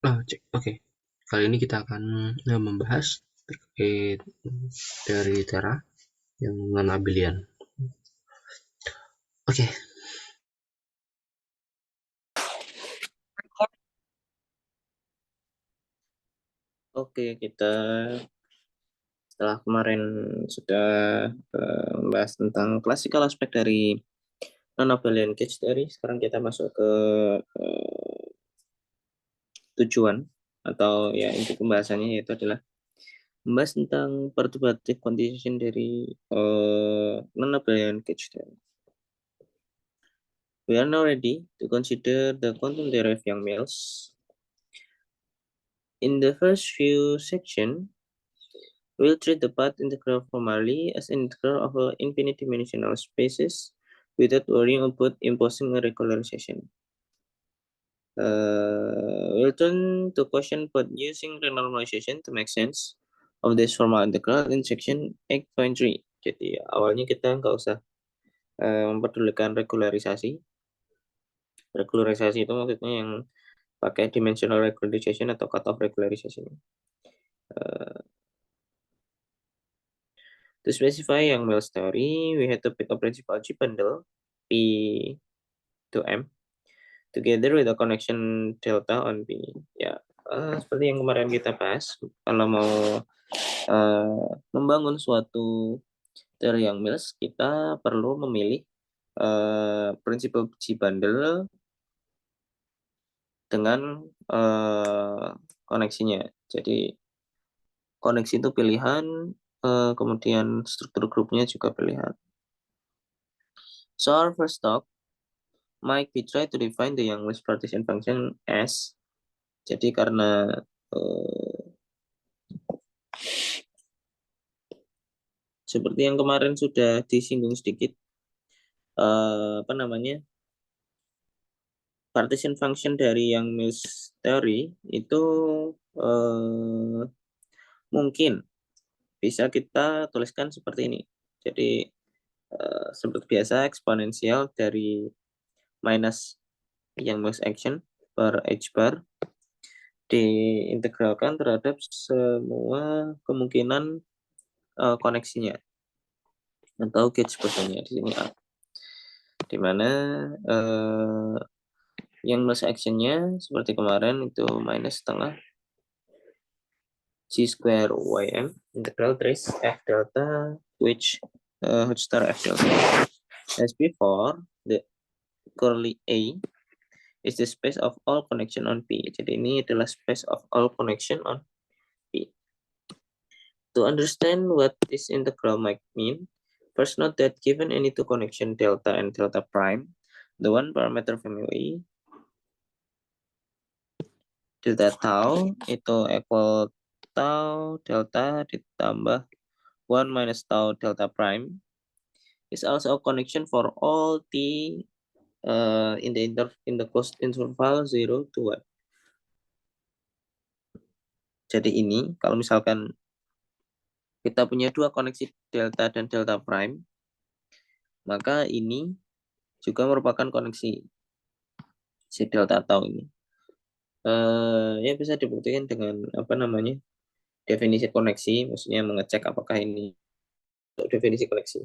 Cek. Oke. Kali ini kita akan membahas terkait dari Terra yang non-abelian. Oke. Oke, kita setelah kemarin sudah membahas tentang classical aspek dari non-abelian cage theory, sekarang kita masuk ke tujuan atau ya inti pembahasannya, yaitu adalah membahas tentang perturbative condition dari non-abelian cage theory. We are now ready to consider the quantum theory of Yang-Mills. In the first few sections, we'll treat the path integral formally as an integral of infinite dimensional spaces without worrying about imposing a regularization. We'll turn to question about using renormalization to make sense of this formal integral in section 8.3. Jadi awalnya kita nggak usah memperdulikan regularisasi. Regularisasi itu maksudnya yang pakai dimensional regularization atau cutoff regularization. To specify Yang-Mills theory, we had to pick a principal G bundle P to M together with a connection delta on P. Ya, seperti yang kemarin kita bahas, kalau mau membangun suatu teori Yang-Mills, kita perlu memilih prinsipal G bundle dengan koneksinya. Jadi koneksi itu pilihan, kemudian struktur grupnya juga pilihan. So our first talk might be try to define the Yang-Mills partition function as, jadi karena seperti yang kemarin sudah disinggung sedikit, partition function dari Yang-Mills theory itu mungkin bisa kita tuliskan seperti ini. Jadi seperti biasa eksponensial dari minus Yang-Mills action per h bar diintegralkan terhadap semua kemungkinan koneksinya atau gauge posisinya di sini A, di mana Yang-Mills actionnya seperti kemarin itu minus setengah G square ym integral trace f delta which star f delta. As before, the curly A is the space of all connection on P. Jadi ini adalah space of all connection on P. To understand what this integral might mean, first note that given any two connection delta and delta prime, the one parameter family delta tau itu equal tau delta ditambah 1 minus tau delta prime is also a connection for all t in the closed interval 0 to 1. Jadi ini kalau misalkan kita punya dua koneksi delta dan delta prime, maka ini juga merupakan koneksi si delta tau ini. Ya bisa dibuktikan dengan definisi koneksi, maksudnya mengecek apakah ini definisi koneksi.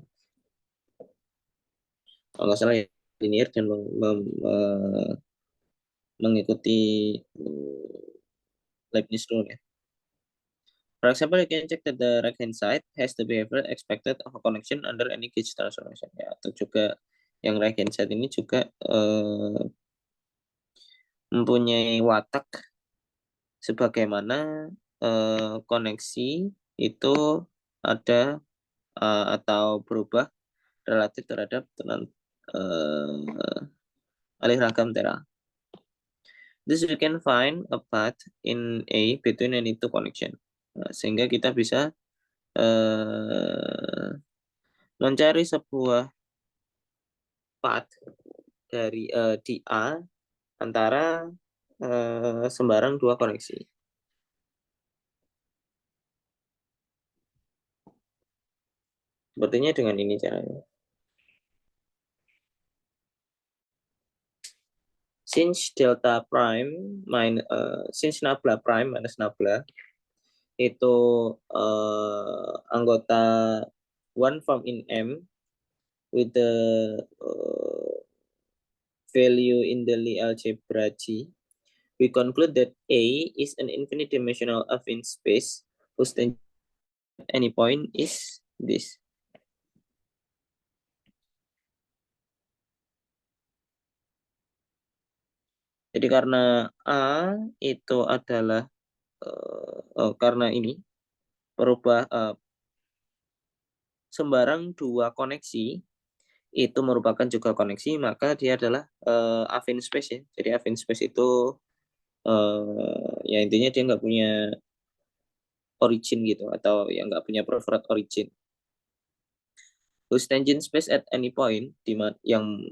Kalau nggak salah ya, linear dan mengikuti Leibniz rule ya. For example, you can check that the right hand side has the behavior expected of a connection under any gauge transformation. Ya, atau juga yang right hand side ini juga mempunyai watak sebagaimana koneksi itu ada atau berubah relatif terhadap alih ragam Terra. This we can find a path in A between any two connection. Sehingga kita bisa mencari sebuah path dari di A antara sembarang dua koneksi. Sepertinya dengan ini caranya. since delta prime since nabla prime minus nabla itu anggota one form in M with the value in the Lie algebra G, we conclude that A is an infinite dimensional affine space whose tangent at any point is this. Jadi karena A itu adalah karena ini sembarang dua koneksi itu merupakan juga koneksi, maka dia adalah affine space ya. Jadi affine space itu ya intinya dia nggak punya origin gitu, atau yang nggak punya preferred origin. Whose tangent space at any point yang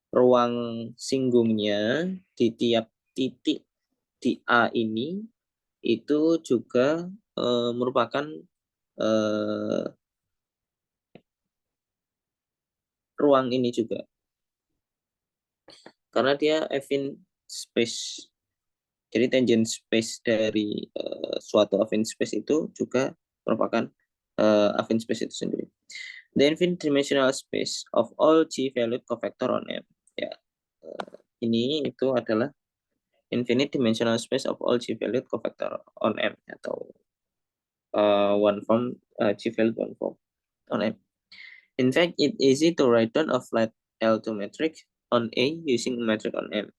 ruang singgungnya di tiap titik di A ini itu juga merupakan ruang ini juga, karena dia affine space. Jadi tangent space dari suatu affine space itu juga merupakan affine space itu sendiri. The infinite dimensional space of all G-valued covector on M. Ya, ini itu adalah infinite dimensional space of all G-valued covector on M, atau one form G-valued one form on M. In fact, it's easy to write down a flat L2 metric on A using a metric on M.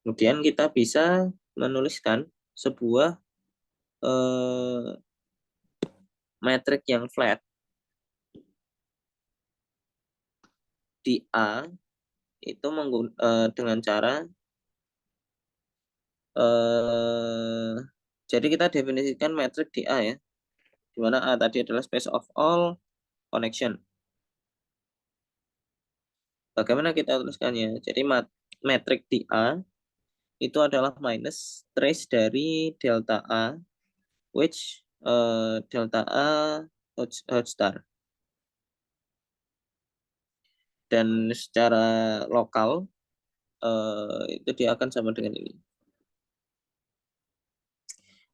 Kemudian kita bisa menuliskan sebuah metrik yang flat di A itu dengan cara jadi kita definisikan metrik di A ya, di mana A tadi adalah space of all connection. Bagaimana kita tuliskannya? Jadi metrik di A itu adalah minus trace dari delta A, which delta A hot star. Dan secara lokal itu dia akan sama dengan ini.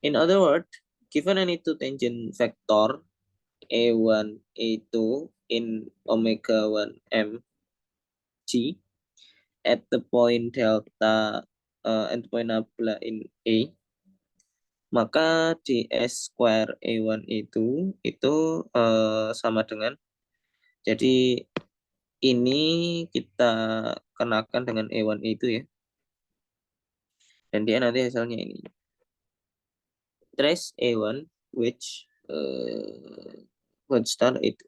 In other words, given any two tangent vector A1, A2 in omega 1 M G at the point delta and point nabla in A, maka di S square A1 itu sama dengan, jadi ini kita kenakan dengan A1 itu ya, dan dia nanti hasilnya ini trace A1 which star itu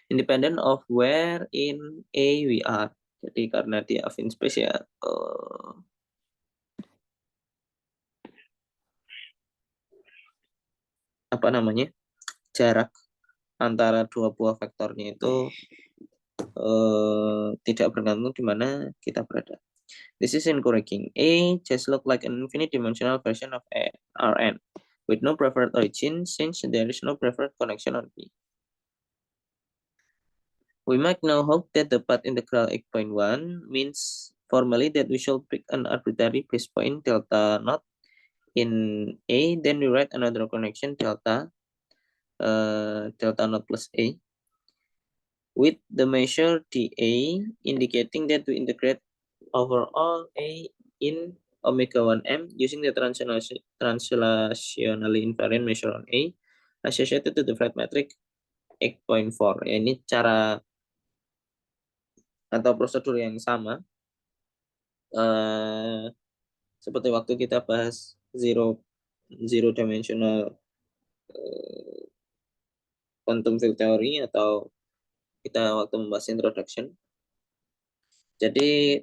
independent of where in A we are. Jadi karena dia affine space ya, apa namanya, jarak antara dua buah vektornya itu tidak bergantung di mana kita berada. This is encouraging. A just look like an infinite dimensional version of Rn with no preferred origin since there is no preferred connection on B. We might now hope that the path integral x.1 means formally that we shall pick an arbitrary base point delta naught in A, then we write another connection delta naught plus A with the measure dA indicating that we integrate over all A in omega 1M using the translationally invariant measure on A associated to the flat metric x.4. Ya, ini cara atau prosedur yang sama seperti waktu kita bahas zero dimensional quantum field theory atau kita waktu membahas introduction. Jadi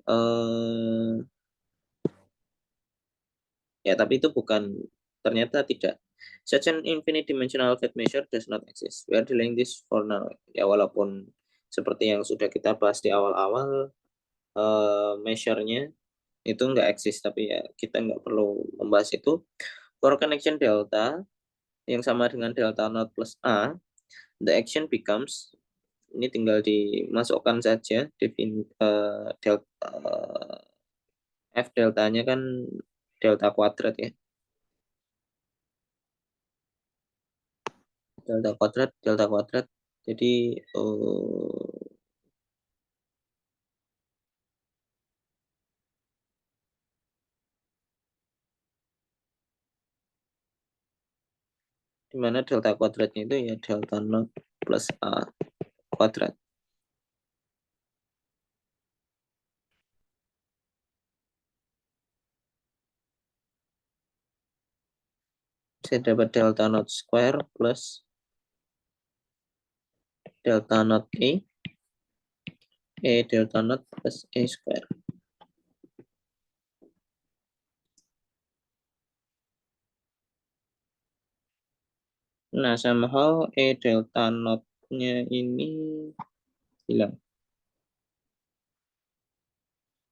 ya, tapi itu ternyata tidak. Such an infinite dimensional flat measure does not exist. We are dealing this for now. Ya, walaupun seperti yang sudah kita bahas di awal-awal, measure-nya itu nggak eksis, tapi ya kita nggak perlu membahas itu. For connection delta yang sama dengan delta naught plus A, the action becomes Ini tinggal dimasukkan saja delta F deltanya kan delta kuadrat ya. Delta kuadrat. Jadi di mana delta kuadratnya itu ya delta not plus A kuadrat. Saya dapat delta not square plus delta not E delta not plus E square. Nah, somehow E delta not-nya ini hilang.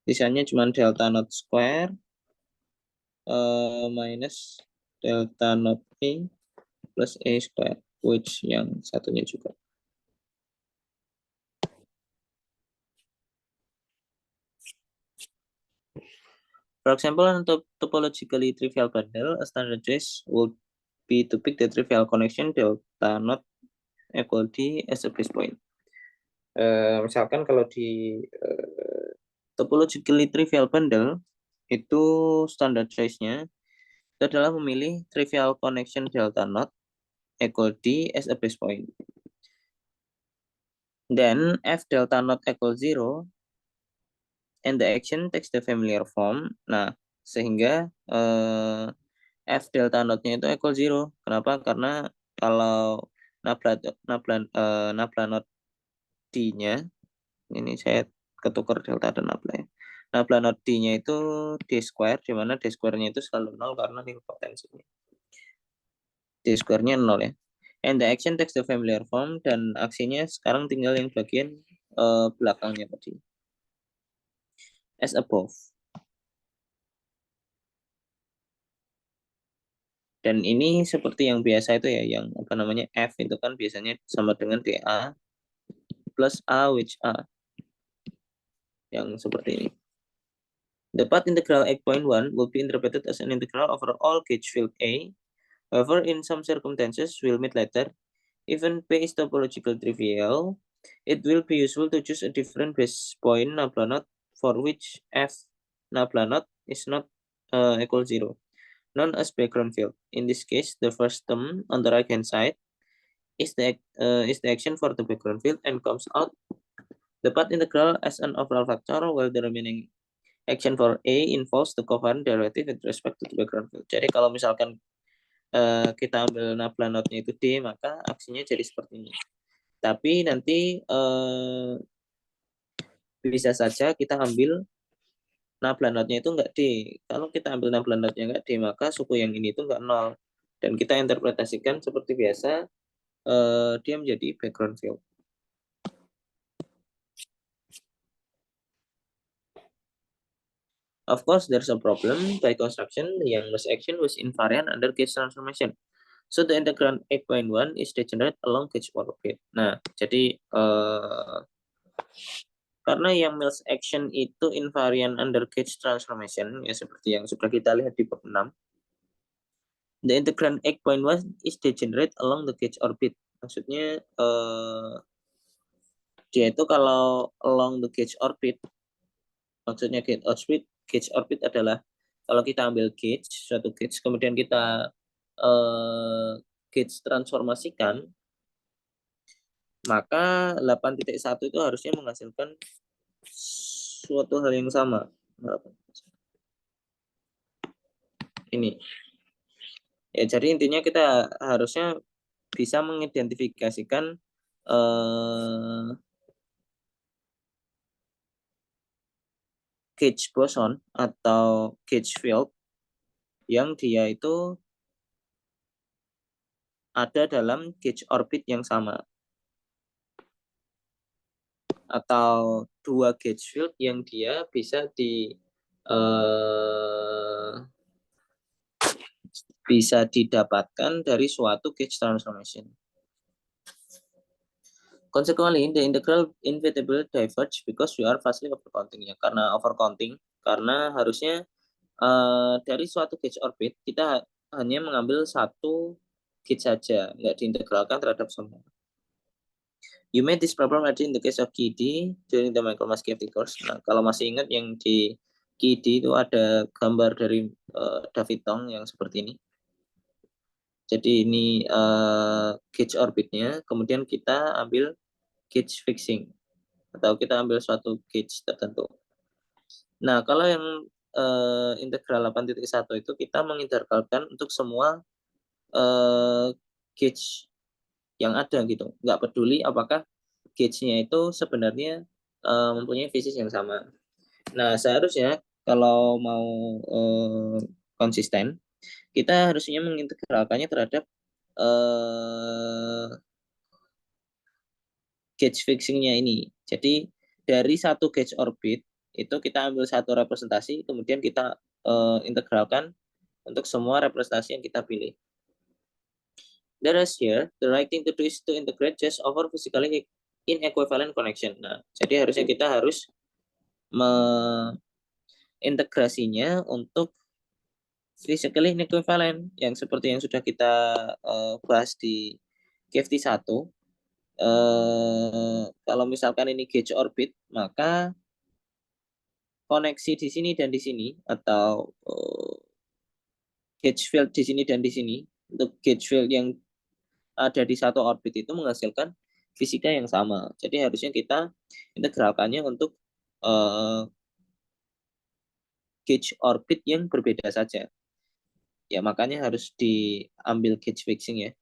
Sisanya cuma delta not square minus delta not E plus E square, which yang satunya juga. For example, untuk topologically trivial bundle, a standard choice would be to pick the trivial connection delta not equal D as a base point. Misalkan kalau di topologically trivial bundle, itu standard choice-nya itu adalah memilih trivial connection delta not equal D as a base point. Then F delta not equal 0 and the action takes the familiar form. Nah, sehingga F delta not-nya itu equal 0. Kenapa? Karena kalau nabla not D-nya, ini saya ketukar delta dan nabla ya. Nabla not D-nya itu D square, di mana D square-nya itu selalu 0 karena nilpotensinya. D square-nya 0 ya. And the action takes the familiar form, dan aksinya sekarang tinggal yang bagian belakangnya tadi. As above. Dan ini seperti yang biasa itu ya, yang apa namanya F itu kan biasanya sama dengan DA plus A which A. Yang seperti ini. The path integral 8.1 will be interpreted as an integral over all gauge field A. However, in some circumstances, we'll meet later. Even P is topological trivial, it will be useful to choose a different base point nabla not for which F nabla not is not equal 0, known as background field. In this case, the first term on the right-hand side is the action for the background field and comes out the path integral as an overall factor, while the remaining action for A involves the covariant derivative with respect to the background field. Jadi kalau misalkan kita ambil nabla not-nya itu D, maka aksinya jadi seperti ini. Tapi nanti bisa saja kita ambil nabla not-nya itu enggak D. Kalau kita ambil nabla not-nya enggak D, maka suku yang ini itu enggak 0. Dan kita interpretasikan seperti biasa, dia menjadi background field. Of course, there's a problem. By construction, the Young's action was invariant under gauge transformation. So the integrand 8.1 is degenerate along gauge orbit. Nah, jadi karena yang Mills action itu invariant under gauge transformation, ya seperti yang sudah kita lihat di bab 6. The integrand 8.1 is degenerate along the gauge orbit. Maksudnya dia itu kalau along the gauge orbit, maksudnya gauge orbit adalah kalau kita ambil gauge, suatu gauge, kemudian kita gauge transformasikan, maka 8.1 itu harusnya menghasilkan suatu hal yang sama. Ini. Ya, jadi intinya kita harusnya bisa mengidentifikasikan gauge boson atau gauge field yang dia itu ada dalam gauge orbit yang sama, atau dua gauge field yang dia bisa bisa didapatkan dari suatu gauge transformation. Consequently, the integral inevitably diverge because we are vastly overcounting ya. Karena overcounting, karena harusnya dari suatu gauge orbit kita hanya mengambil satu gauge saja, nggak diintegralkan terhadap semua. You made this problem already in the case of KD during the micromass cavity course. Nah, kalau masih ingat yang di KD itu ada gambar dari Davidong yang seperti ini. Jadi ini gauge orbitnya, kemudian kita ambil gauge fixing atau kita ambil suatu gauge tertentu. Nah, kalau yang integral 8.1 itu kita mengintegralkan untuk semua gauge yang ada gitu. Nggak peduli apakah gauge-nya itu sebenarnya mempunyai fisis yang sama. Nah, seharusnya kalau mau konsisten, kita harusnya mengintegralkannya terhadap gauge fixing-nya ini. Jadi dari satu gauge orbit itu kita ambil satu representasi, kemudian kita integralkan untuk semua representasi yang kita pilih. Whereas here, the right thing to do is to integrate just over physically inequivalent connection. Nah, jadi harusnya kita harus mengintegrasinya untuk physically inequivalent yang seperti yang sudah kita bahas di KFT 1. Kalau misalkan ini gauge orbit, maka koneksi di sini dan di sini atau gauge field di sini dan di sini untuk gauge field yang ada di satu orbit itu menghasilkan fisika yang sama. Jadi harusnya kita integralkannya untuk gauge orbit yang berbeda saja. Ya makanya harus diambil gauge fixing ya.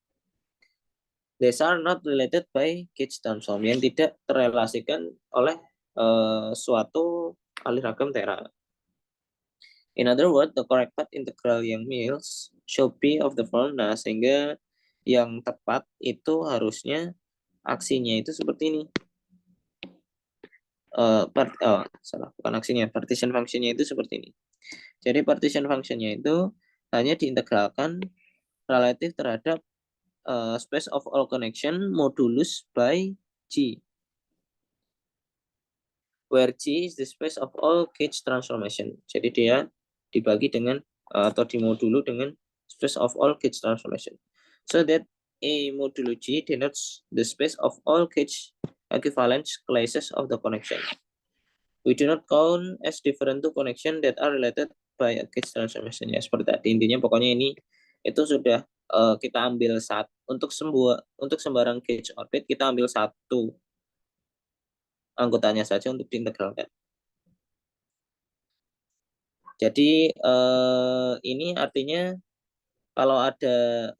These are not related by gauge transform yang tidak terrelasikan oleh suatu aliragam Tera. In other words, the correct path integral yang Mills should be of the form. Nah, sehingga yang tepat itu harusnya aksinya itu seperti ini. Salah, bukan aksinya, partition functionnya itu seperti ini. Jadi partition functionnya itu hanya diintegralkan relatif terhadap space of all connection modulus by G, where G is the space of all gauge transformation. Jadi dia dibagi dengan atau dimodulu dengan space of all gauge transformation. So that A modulo G denotes the space of all gauge equivalence classes of the connection. We do not count as different two connection that are related by a gauge transformation. Ya, seperti tadi intinya pokoknya ini itu sudah kita ambil untuk sembarang gauge orbit kita ambil satu anggotanya saja untuk diintegralkan. Jadi ini artinya kalau ada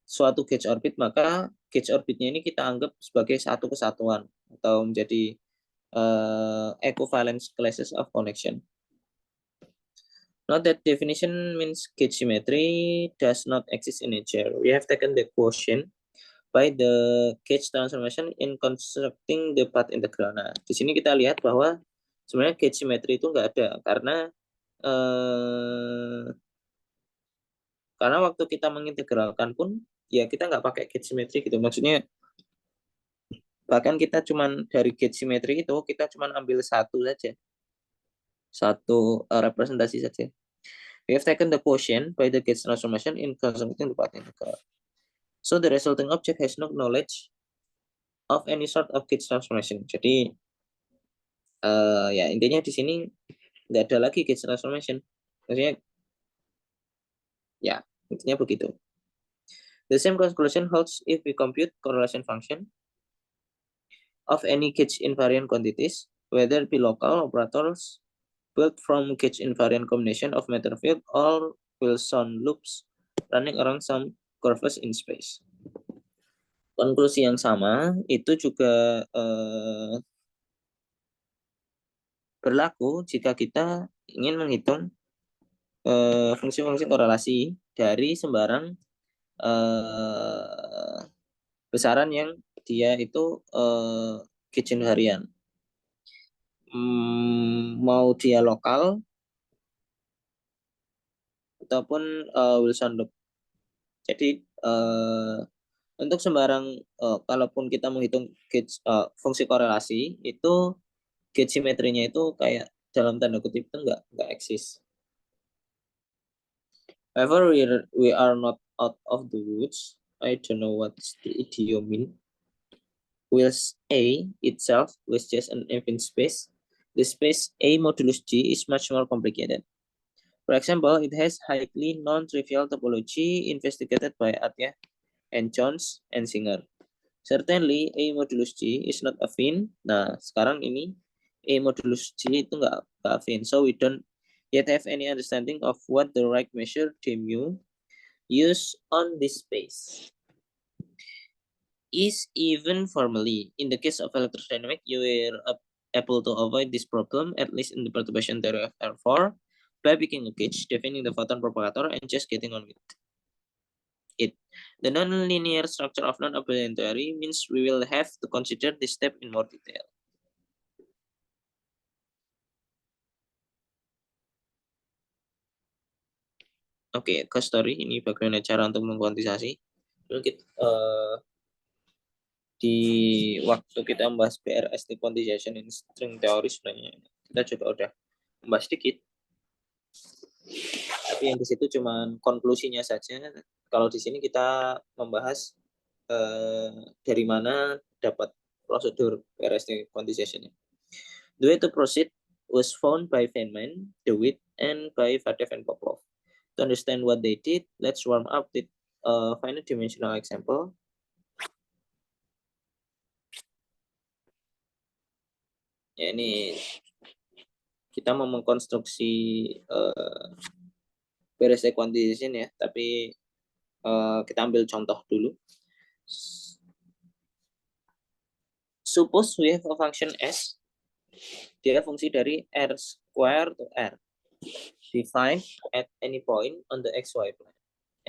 suatu gauge orbit, maka gauge orbitnya ini kita anggap sebagai satu kesatuan atau menjadi equivalence classes of connection. Note that definition means gauge symmetry does not exist in nature. We have taken the quotient by the gauge transformation in constructing the path integral. Nah, di sini kita lihat bahwa sebenarnya gauge symmetry itu nggak ada karena waktu kita mengintegralkan pun ya kita nggak pakai gauge symmetry gitu. Maksudnya bahkan kita cuman dari gauge symmetry itu kita cuman ambil satu saja, satu representasi saja. We have taken the quotient by the gauge transformation in constructing the path integral. So the resulting object has no knowledge of any sort of gauge transformation. Jadi ya intinya di sini nggak ada lagi gauge transformation. Maksudnya ya intinya begitu. The same conclusion holds if we compute correlation function of any gauge invariant quantities, whether be local operators built from gauge invariant combination of matter field or Wilson loops running around some curves in space. Konklusi yang sama itu juga berlaku jika kita ingin menghitung fungsi-fungsi korelasi dari sembarang besaran yang dia itu gauge invariant. Mau dia lokal ataupun Wilson loop. Jadi Untuk sembarang kalaupun kita menghitung gauge fungsi korelasi itu gauge simetrinya itu kayak dalam tanda kutip itu nggak eksis. However, we are not out of the woods. I don't know what the idiom mean. Whilst A itself was just an infinite space, the space A modulus G is much more complicated. For example, it has highly non-trivial topology investigated by Atiyah and Jones and Singer. Certainly, A modulus G is not affine. Nah, sekarang ini A modulus G itu nggak affine. So, we don't yet have any understanding of what the right measure d mu use on this space is even formally. In the case of electrodynamics, you were able to avoid this problem, at least in the perturbation theory of R4, by picking a gauge, defining the photon propagator, and just getting on with it. The nonlinear structure of non-abelian theory means we will have to consider this step in more detail. Oke, ke story ini bagaimana cara untuk mengkuantisasi. Di waktu kita membahas BRST quantization in string theory sebenarnya kita juga udah membahas sedikit. Tapi yang di situ cuman konklusinya saja. Kalau di sini kita membahas dari mana dapat prosedur BRST quantization-nya. The way to proceed was found by Feynman, DeWitt, and by Vadev and Popov. To understand what they did, let's warm up with a finite dimensional example. Ya, ini kita mau mengkonstruksi BRST quantization ya, tapi kita ambil contoh dulu. Suppose we have a function S, dia fungsi dari R square to R, defined at any point on the xy plane.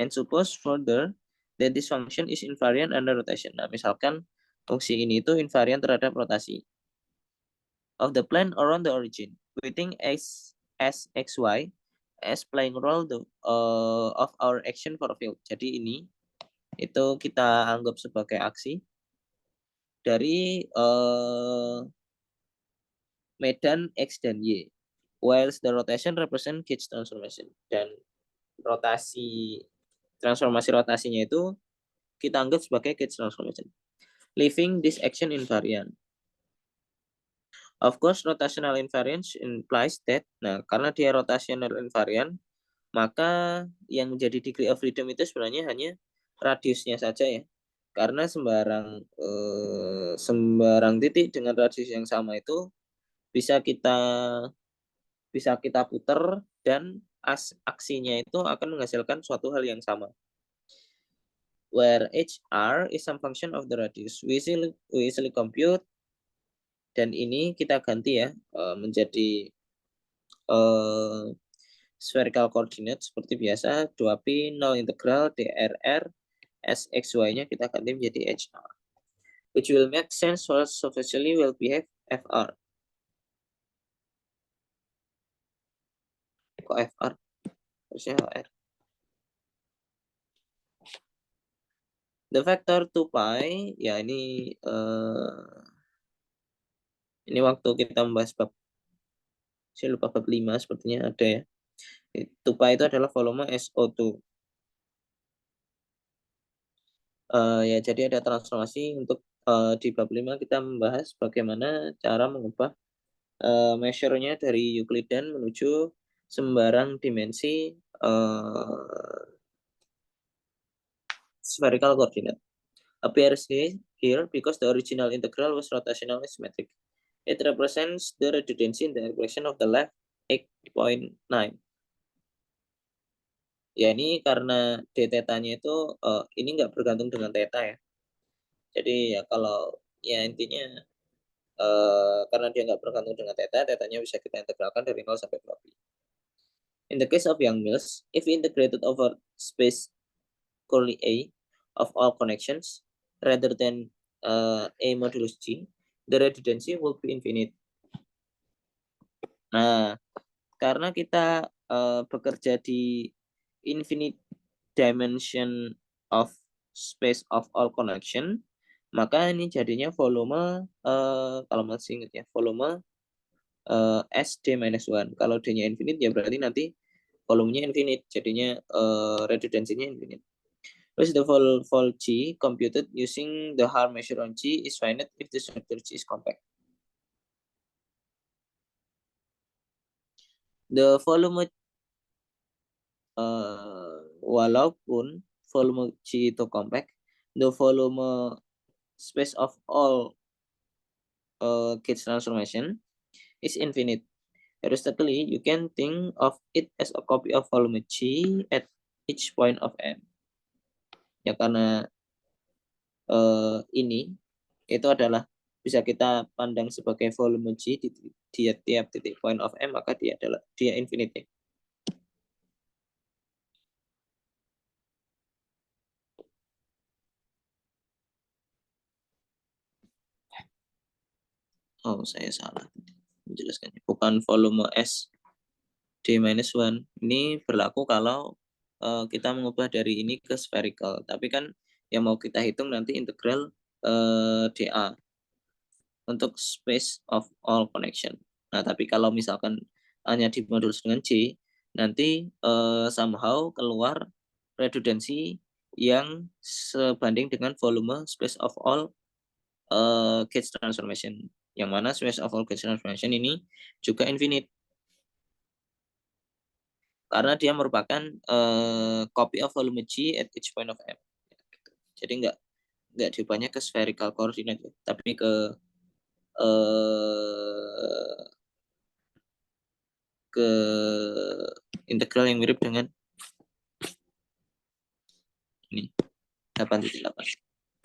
And suppose further that this function is invariant under rotation. Nah, misalkan fungsi ini itu invariant terhadap rotasi of the plane around the origin. We think S xy as playing role of our action for a field. Jadi ini itu kita anggap sebagai aksi dari medan X dan Y. Whilst the rotation represent gauge transformation. Dan transformasi rotasinya itu kita anggap sebagai gauge transformation. Leaving this action invariant. Of course, rotational invariance implies that, nah, karena dia rotational invariant, maka yang menjadi degree of freedom itu sebenarnya hanya radiusnya saja ya. Karena sembarang titik dengan radius yang sama itu bisa kita putar dan aksinya itu akan menghasilkan suatu hal yang sama. Where HR is some function of the radius. We easily compute, dan ini kita ganti ya menjadi spherical coordinate seperti biasa, 2pi 0 integral drr sxy-nya kita ganti menjadi HR, which will make sense for superficially will behave fr. Kok fr? Harusnya hr. The vector 2pi, ya ini waktu kita membahas bab, saya lupa bab 5 sepertinya ada ya. 2pi itu adalah volume SO2. Ya, jadi ada transformasi untuk di bab 5 kita membahas bagaimana cara mengubah measure-nya dari Euclidean menuju sembarang dimensi spherical coordinate. Appears here because the original integral was rotationally symmetric. It represents the redundancy in the expression of the left 8.9. Ya, ini karena d theta-nya itu ini nggak bergantung dengan theta ya. Jadi ya kalau ya intinya karena dia nggak bergantung dengan theta, theta-nya bisa kita integralkan dari 0 sampai 2pi. In the case of Yang-Mills, if integrated over space curly A of all connections rather than A modulus G, the redundancy will be infinite. Nah, karena kita bekerja di infinite dimension of space of all connection, maka ini jadinya volume kalau masih ingat ya, volume SD-1. Kalau D-nya infinite ya berarti nanti volumenya infinite, jadinya redundancy-nya infinite. Terus the vol G computed using the Haar measure on G is finite if the structure G is compact. The volume walaupun volume G itu compact, the volume space of all Gibbs transformation is infinite. Aristotle, you can think of it as a copy of volume G at each point of M. Ya karena ini itu adalah bisa kita pandang sebagai volume G di tiap titik point of M, maka dia infinite. Oh, saya salah menjelaskannya. Bukan volume S D-1. Ini berlaku kalau kita mengubah dari ini ke spherical. Tapi kan yang mau kita hitung nanti integral dA untuk space of all connection. Nah, tapi kalau misalkan hanya dimodulus dengan C, nanti somehow keluar redundancy yang sebanding dengan volume space of all Gibbs transformation. Yang mana space of all Gibbs transformation ini juga infinite. Karena dia merupakan copy of volume G at each point of M. Jadi nggak diubahnya ke spherical coordinate, tapi ke integral yang mirip dengan ini 8.8.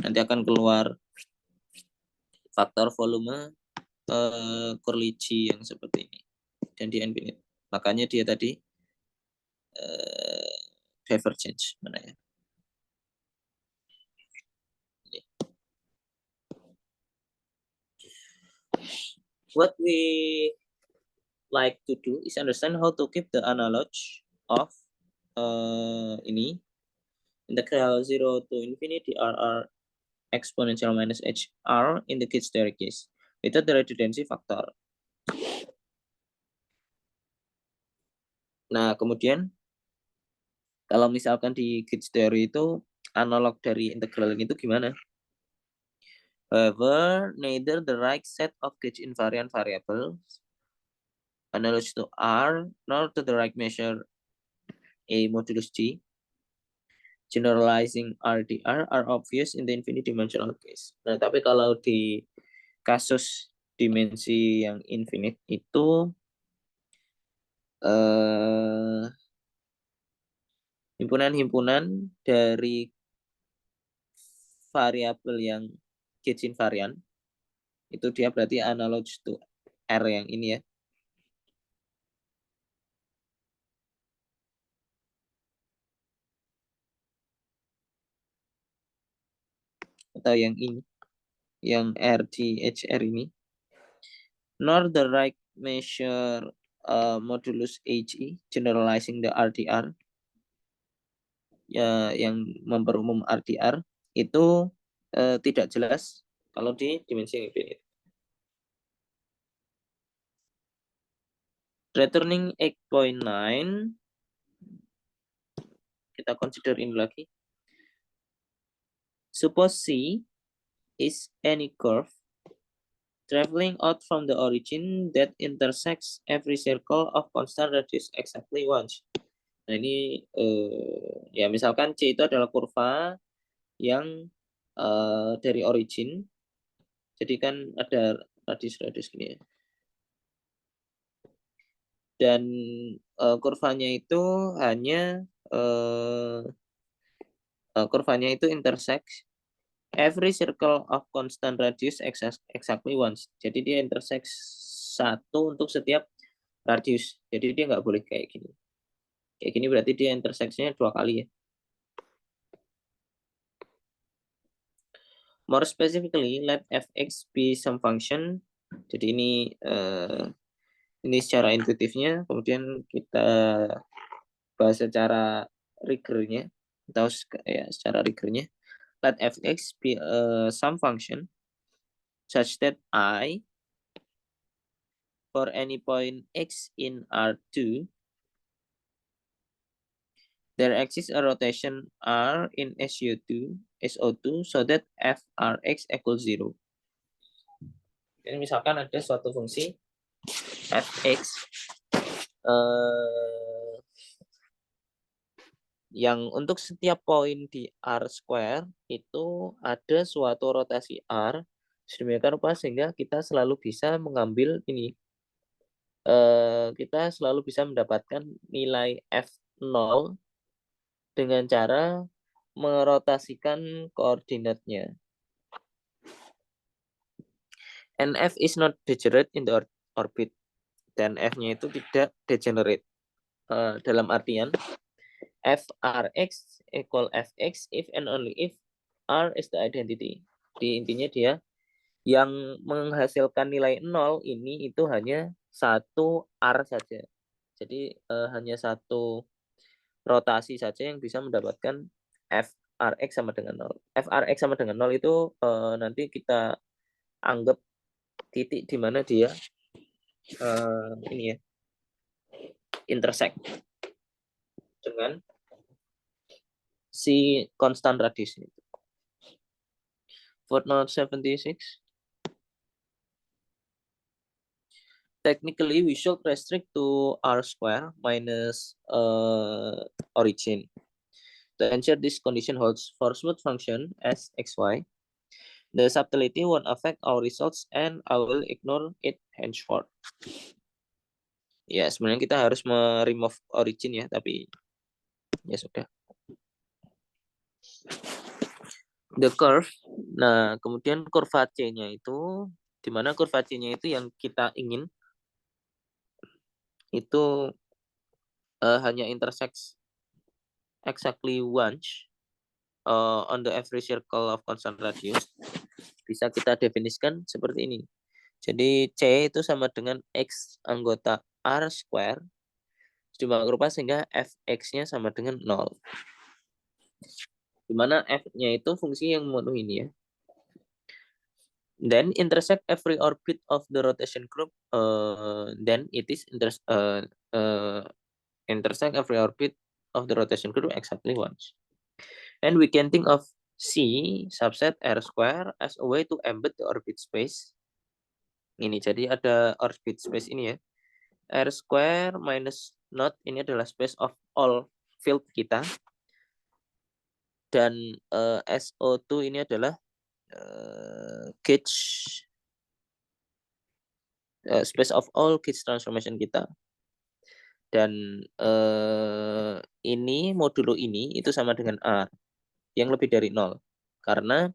Nanti akan keluar faktor volume Curly G yang seperti ini dan dia infinite. Makanya dia tadi divergence mana ya? What we like to do is understand how to keep the analogy of ini integral 0 to infinity RR exponential minus HR in the Gibbs theory case without the redundancy factor. Nah, kemudian kalau misalkan di Gibbs theory itu analog dari integral itu gimana? However, neither the right set of Gibbs invariant variables analogous to R nor to the right measure A modulus G generalizing RDR are obvious in the infinite dimensional case. Nah, tapi kalau di kasus dimensi yang infinite itu himpunan-himpunan dari variabel yang Gibbs invariant itu dia berarti analogous to R yang ini ya. Atau yang ini, yang RDHR ini. Nor the right measure modulus HE generalizing the RDR ya, yang memperumum RDR itu tidak jelas kalau di dimensi infinite. Returning 8.9 kita consider ini lagi. Suppose C is any curve traveling out from the origin that intersects every circle of constant radius exactly once. Nah, ini ya misalkan C itu adalah kurva yang dari origin, jadi kan ada radius gini ya. Dan kurvanya itu hanya kurvanya itu intersect every circle of constant radius exactly once. Jadi dia intersect satu untuk setiap radius. Jadi dia nggak boleh kayak gini. Kayak gini berarti dia interseksinya 2 kali ya. More specifically, let fx be some function. Jadi ini secara intuitifnya. Kemudian kita bahas secara rigornya, atau ya secara rigornya. let fx be some function such that I for any point x in R2, there exists a rotation R in SO2 so that FRX equals 0. Jadi misalkan ada suatu fungsi fx yang untuk setiap poin di R square itu ada suatu rotasi R sedemikian rupa sehingga kita selalu bisa mengambil ini. Kita selalu bisa mendapatkan nilai F0 dengan cara merotasikan koordinatnya. And F is not degenerate in the orbit. Dan F-nya itu tidak degenerate. Dalam artian, Frx equal Fx if and only if R is the identity. Di intinya dia yang menghasilkan nilai 0 ini itu hanya satu R saja. Jadi hanya satu rotasi saja yang bisa mendapatkan Frx sama dengan 0. Frx sama dengan 0 itu nanti kita anggap titik di mana dia ini ya intersect dengan si konstan radius itu. Footnote 76. Technically, we should restrict to R square minus origin. To ensure this condition holds for smooth function as xy, the subtlety won't affect our results and I will ignore it henceforth. Ya, sebenarnya kita harus remove origin ya, tapi ya sudah. The curve, nah kemudian kurva C-nya itu, di mana kurva C-nya itu yang kita ingin, itu hanya intersects exactly once on the every circle of constant radius. Bisa kita definisikan seperti ini. Jadi C itu sama dengan X anggota R square sedemikian rupa sehingga Fx-nya sama dengan 0. Dimana F-nya itu fungsi yang memenuhi ini ya. Then intersect every orbit of the rotation group. Then it is intersect every orbit of the rotation group exactly once. And we can think of C subset R square as a way to embed the orbit space. Ini jadi ada orbit space ini ya. R square minus not ini adalah space of all field kita. Dan SO2 ini adalah gauge space of all gauge transformation kita. Dan ini modulo ini itu sama dengan R yang lebih dari 0. Karena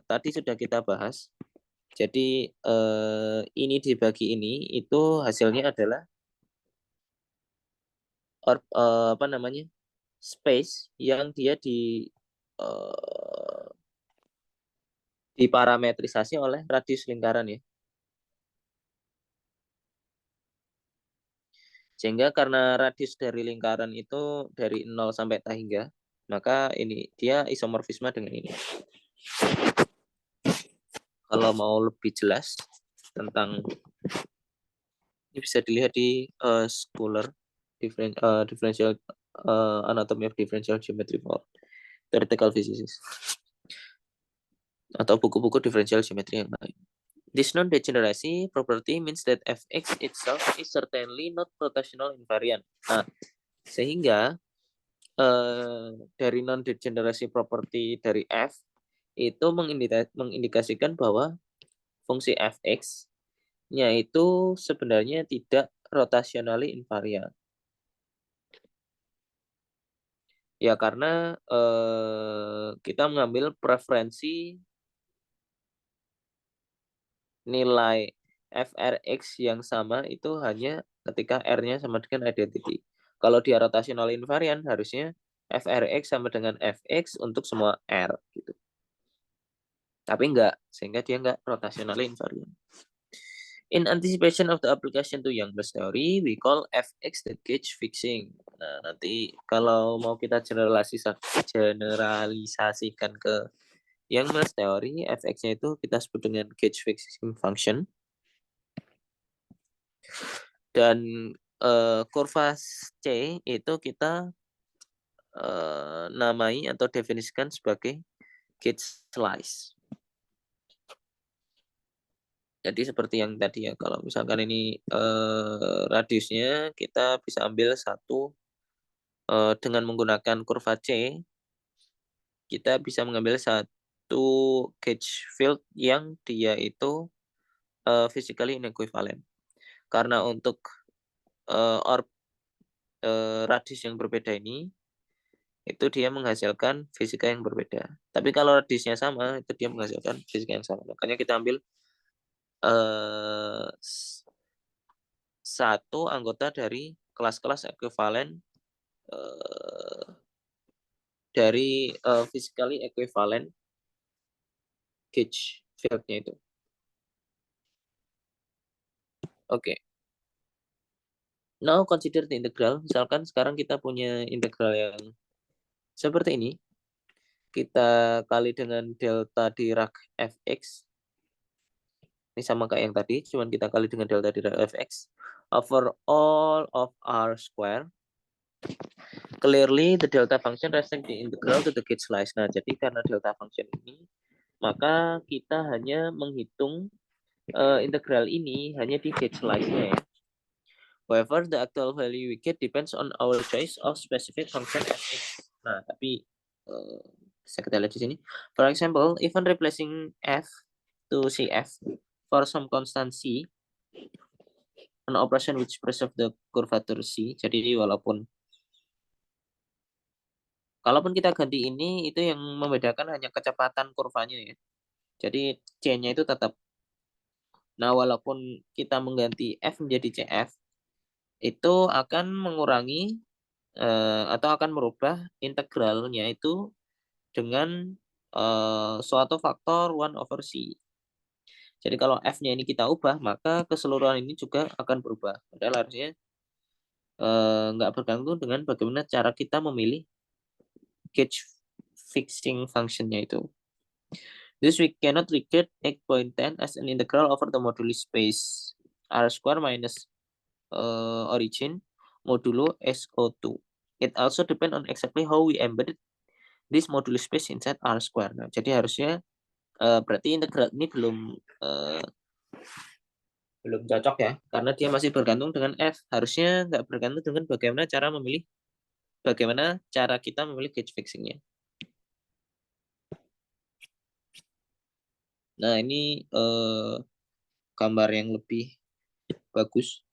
tadi sudah kita bahas. Jadi ini dibagi ini itu hasilnya adalah space yang dia diparametrisasi oleh radius lingkaran ya. Sehingga karena radius dari lingkaran itu dari 0 sampai tak hingga, maka ini dia isomorfisme dengan ini. Kalau mau lebih jelas tentang ini bisa dilihat di Schuler differential anatomy of differential geometry for theoretical physicists atau buku-buku differential geometry yang lain. This non-degeneracy property means that Fx itself is certainly not rotational invariant. Nah, sehingga dari non-degeneracy property dari F itu mengindikasikan bahwa fungsi Fx-nya itu sebenarnya tidak rotationally invariant. Ya karena kita mengambil preferensi nilai Frx yang sama itu hanya ketika R-nya sama dengan identity. Kalau dia rotational invariant, harusnya Frx sama dengan Fx untuk semua R. Gitu. Tapi enggak, sehingga dia enggak rotational invariant. In anticipation of the application to Young's theory, we call Fx the gauge fixing. Nah, nanti kalau mau kita generalisasikan ke Yang-Mills teori, fx-nya itu kita sebut dengan gauge fixing function. Dan kurva C itu kita namai atau definisikan sebagai gauge slice. Jadi seperti yang tadi ya, kalau misalkan ini radiusnya, kita bisa ambil satu dengan menggunakan kurva C, kita bisa mengambil satu gauge field yang dia itu physically inequivalent. Karena untuk radius yang berbeda ini, itu dia menghasilkan fisika yang berbeda. Tapi kalau radiusnya sama, itu dia menghasilkan fisika yang sama. Makanya kita ambil satu anggota dari kelas-kelas ekuivalen dari physically equivalent gauge field-nya itu. Oke. Now consider the integral. Misalkan sekarang kita punya integral yang seperti ini. Kita kali dengan delta Dirac fx. Ini sama kayak yang tadi, cuman kita kali dengan delta Dirac fx over all of r square. Clearly the delta function represents the integral to the gauge slice. Nah, jadi karena delta function ini, maka kita hanya menghitung integral ini hanya di gauge slice-nya ya. However, the actual value we get depends on our choice of specific function fx. Nah, tapi bisa kita lihat di sini. For example, even replacing f to cf for some constant c, an operation which preserve the curvature c. Jadi kalaupun kita ganti ini, itu yang membedakan hanya kecepatan kurvanya ya. Jadi c-nya itu tetap. Nah, walaupun kita mengganti f menjadi cf, itu akan mengurangi atau akan merubah integralnya itu dengan suatu faktor 1/c. Jadi kalau f-nya ini kita ubah, maka keseluruhan ini juga akan berubah. Padahal harusnya nggak bergantung dengan bagaimana cara kita memilih gauge fixing function-nya itu. Thus we cannot regard 8.10 as an integral over the modulus space r square minus origin modulo SO2. It also depends on exactly how we embedded this modulus space inside R square. Nah, jadi harusnya berarti integral ini belum cocok ya, karena dia masih bergantung dengan F. Harusnya nggak bergantung dengan bagaimana cara kita memilih gauge fixingnya. Nah, ini gambar yang lebih bagus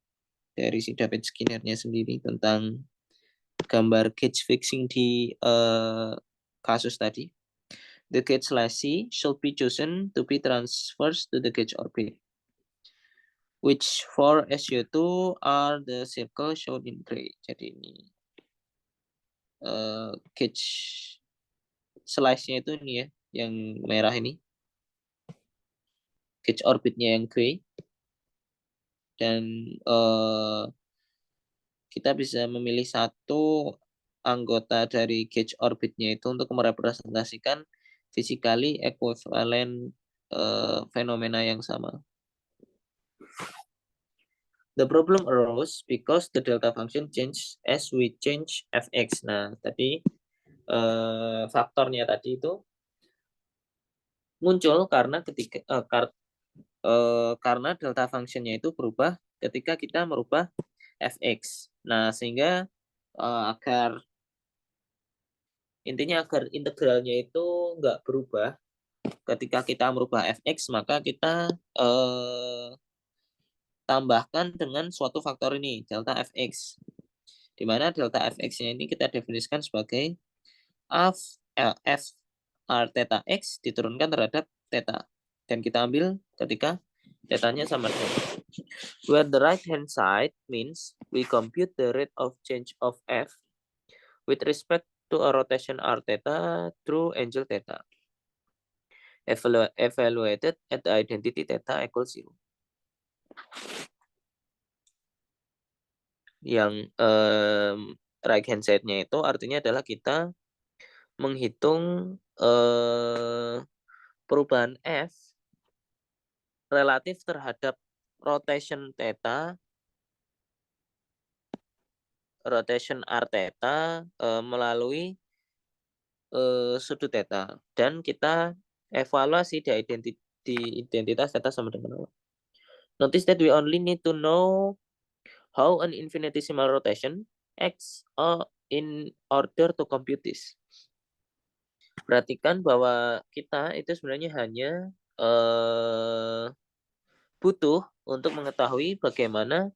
dari si David Skinner-nya sendiri tentang gambar gauge fixing di kasus tadi. The gauge slice should be chosen to be transferred to the gauge orbit, which for SU2 are the circle shown in gray. Jadi ini gauge slice-nya itu ini ya, yang merah ini. Gauge orbitnya yang gray. Dan kita bisa memilih satu anggota dari gauge orbitnya itu untuk merepresentasikan physically equivalent fenomena yang sama. The problem arose because the delta function change as we change fx. Nah, tadi faktornya tadi itu muncul karena karena delta functionnya itu berubah ketika kita merubah fx. Nah, sehingga agar integralnya itu nggak berubah ketika kita merubah fx, maka kita tambahkan dengan suatu faktor ini, delta fx. Di mana delta fx-nya ini kita definisikan sebagai f r theta x diturunkan terhadap theta. Dan kita ambil ketika theta-nya sama dengan. Where the right hand side means we compute the rate of change of f with respect to a rotation r theta through angle theta. Evaluated at the identity theta equals 0. Yang right hand side-nya itu artinya adalah kita menghitung perubahan F relatif terhadap rotation theta, rotation r theta melalui sudut theta, dan kita evaluasi di identitas theta sama dengan 0. Notice that we only need to know how an infinitesimal rotation acts in order to compute this. Perhatikan bahwa kita itu sebenarnya hanya butuh untuk mengetahui bagaimana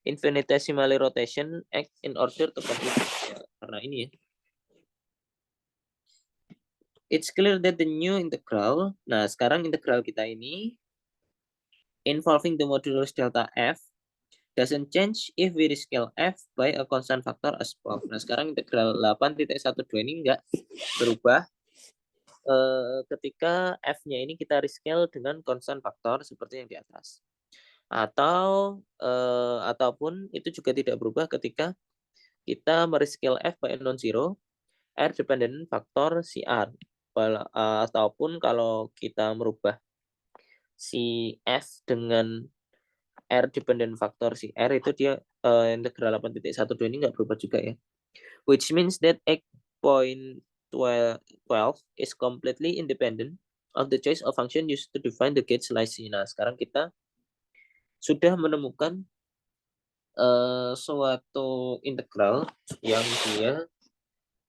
infinitesimal rotation act in order to compute this. Ya, karena ini ya. It's clear that the new integral, nah sekarang integral kita ini involving the modulus delta f doesn't change if we rescale f by a constant factor as above. Nah sekarang integral 8.12 ini enggak berubah ketika f-nya ini kita rescale dengan constant factor seperti yang di atas. Ataupun itu juga tidak berubah ketika kita merescale f by a non-zero r dependent factor CR. Ataupun kalau kita merubah si f dengan r dependent factor si r itu dia integral 8.12 ini nggak berubah juga ya. Which means that 8.12 is completely independent of the choice of function used to define the gauge slice. Nah, sekarang kita sudah menemukan suatu integral yang dia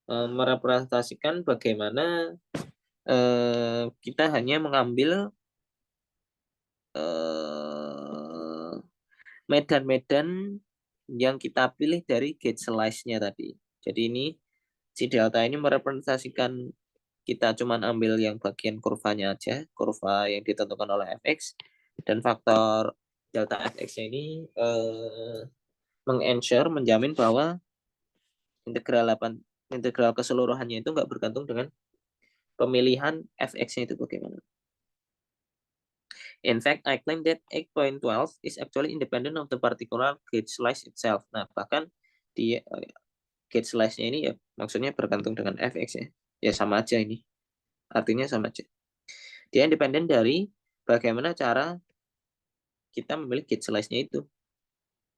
merepresentasikan bagaimana kita hanya mengambil medan-medan yang kita pilih dari gauge slice-nya tadi. Jadi ini si delta ini merepresentasikan kita cuma ambil yang bagian kurvanya aja, kurva yang ditentukan oleh fx, dan faktor delta fx-nya ini meng-ensure, menjamin bahwa integral keseluruhannya itu nggak bergantung dengan pemilihan fx-nya itu bagaimana. In fact, I claim that 8.12 is actually independent of the particular gauge slice itself. Nah, bahkan di gauge slice-nya ini ya maksudnya bergantung dengan fx ya. Ya sama aja ini. Artinya sama aja. Dia independen dari bagaimana cara kita memilih gauge slice-nya itu.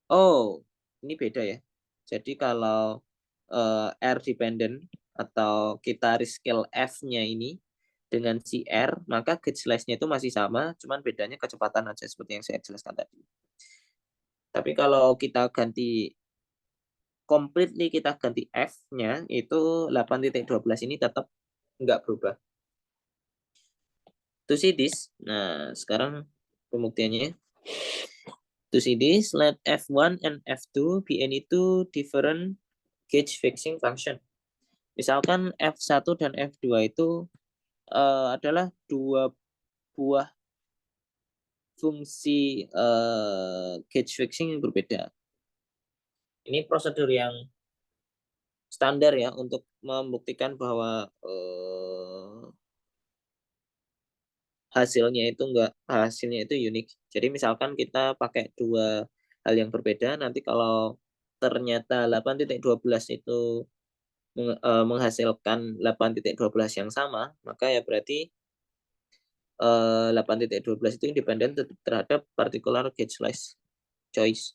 Oh, ini beda ya. Jadi kalau R dependent atau kita rescale F-nya ini dengan si R, maka gauge slice-nya itu masih sama, cuman bedanya kecepatan aja seperti yang saya jelaskan tadi. Tapi kalau kita ganti completely, kita ganti F-nya, itu 8.12 ini tetap nggak berubah. To see this, nah sekarang pembuktiannya. To see this, let F1 and F2 be any two different gauge fixing function. Misalkan F1 dan F2 itu adalah dua buah fungsi gauge fixing yang berbeda. Ini prosedur yang standar ya untuk membuktikan bahwa hasilnya itu unik. Jadi misalkan kita pakai dua hal yang berbeda, nanti kalau ternyata 8.12 itu menghasilkan 8.12 yang sama, maka ya berarti 8.12 itu independen terhadap particular gauge slice choice.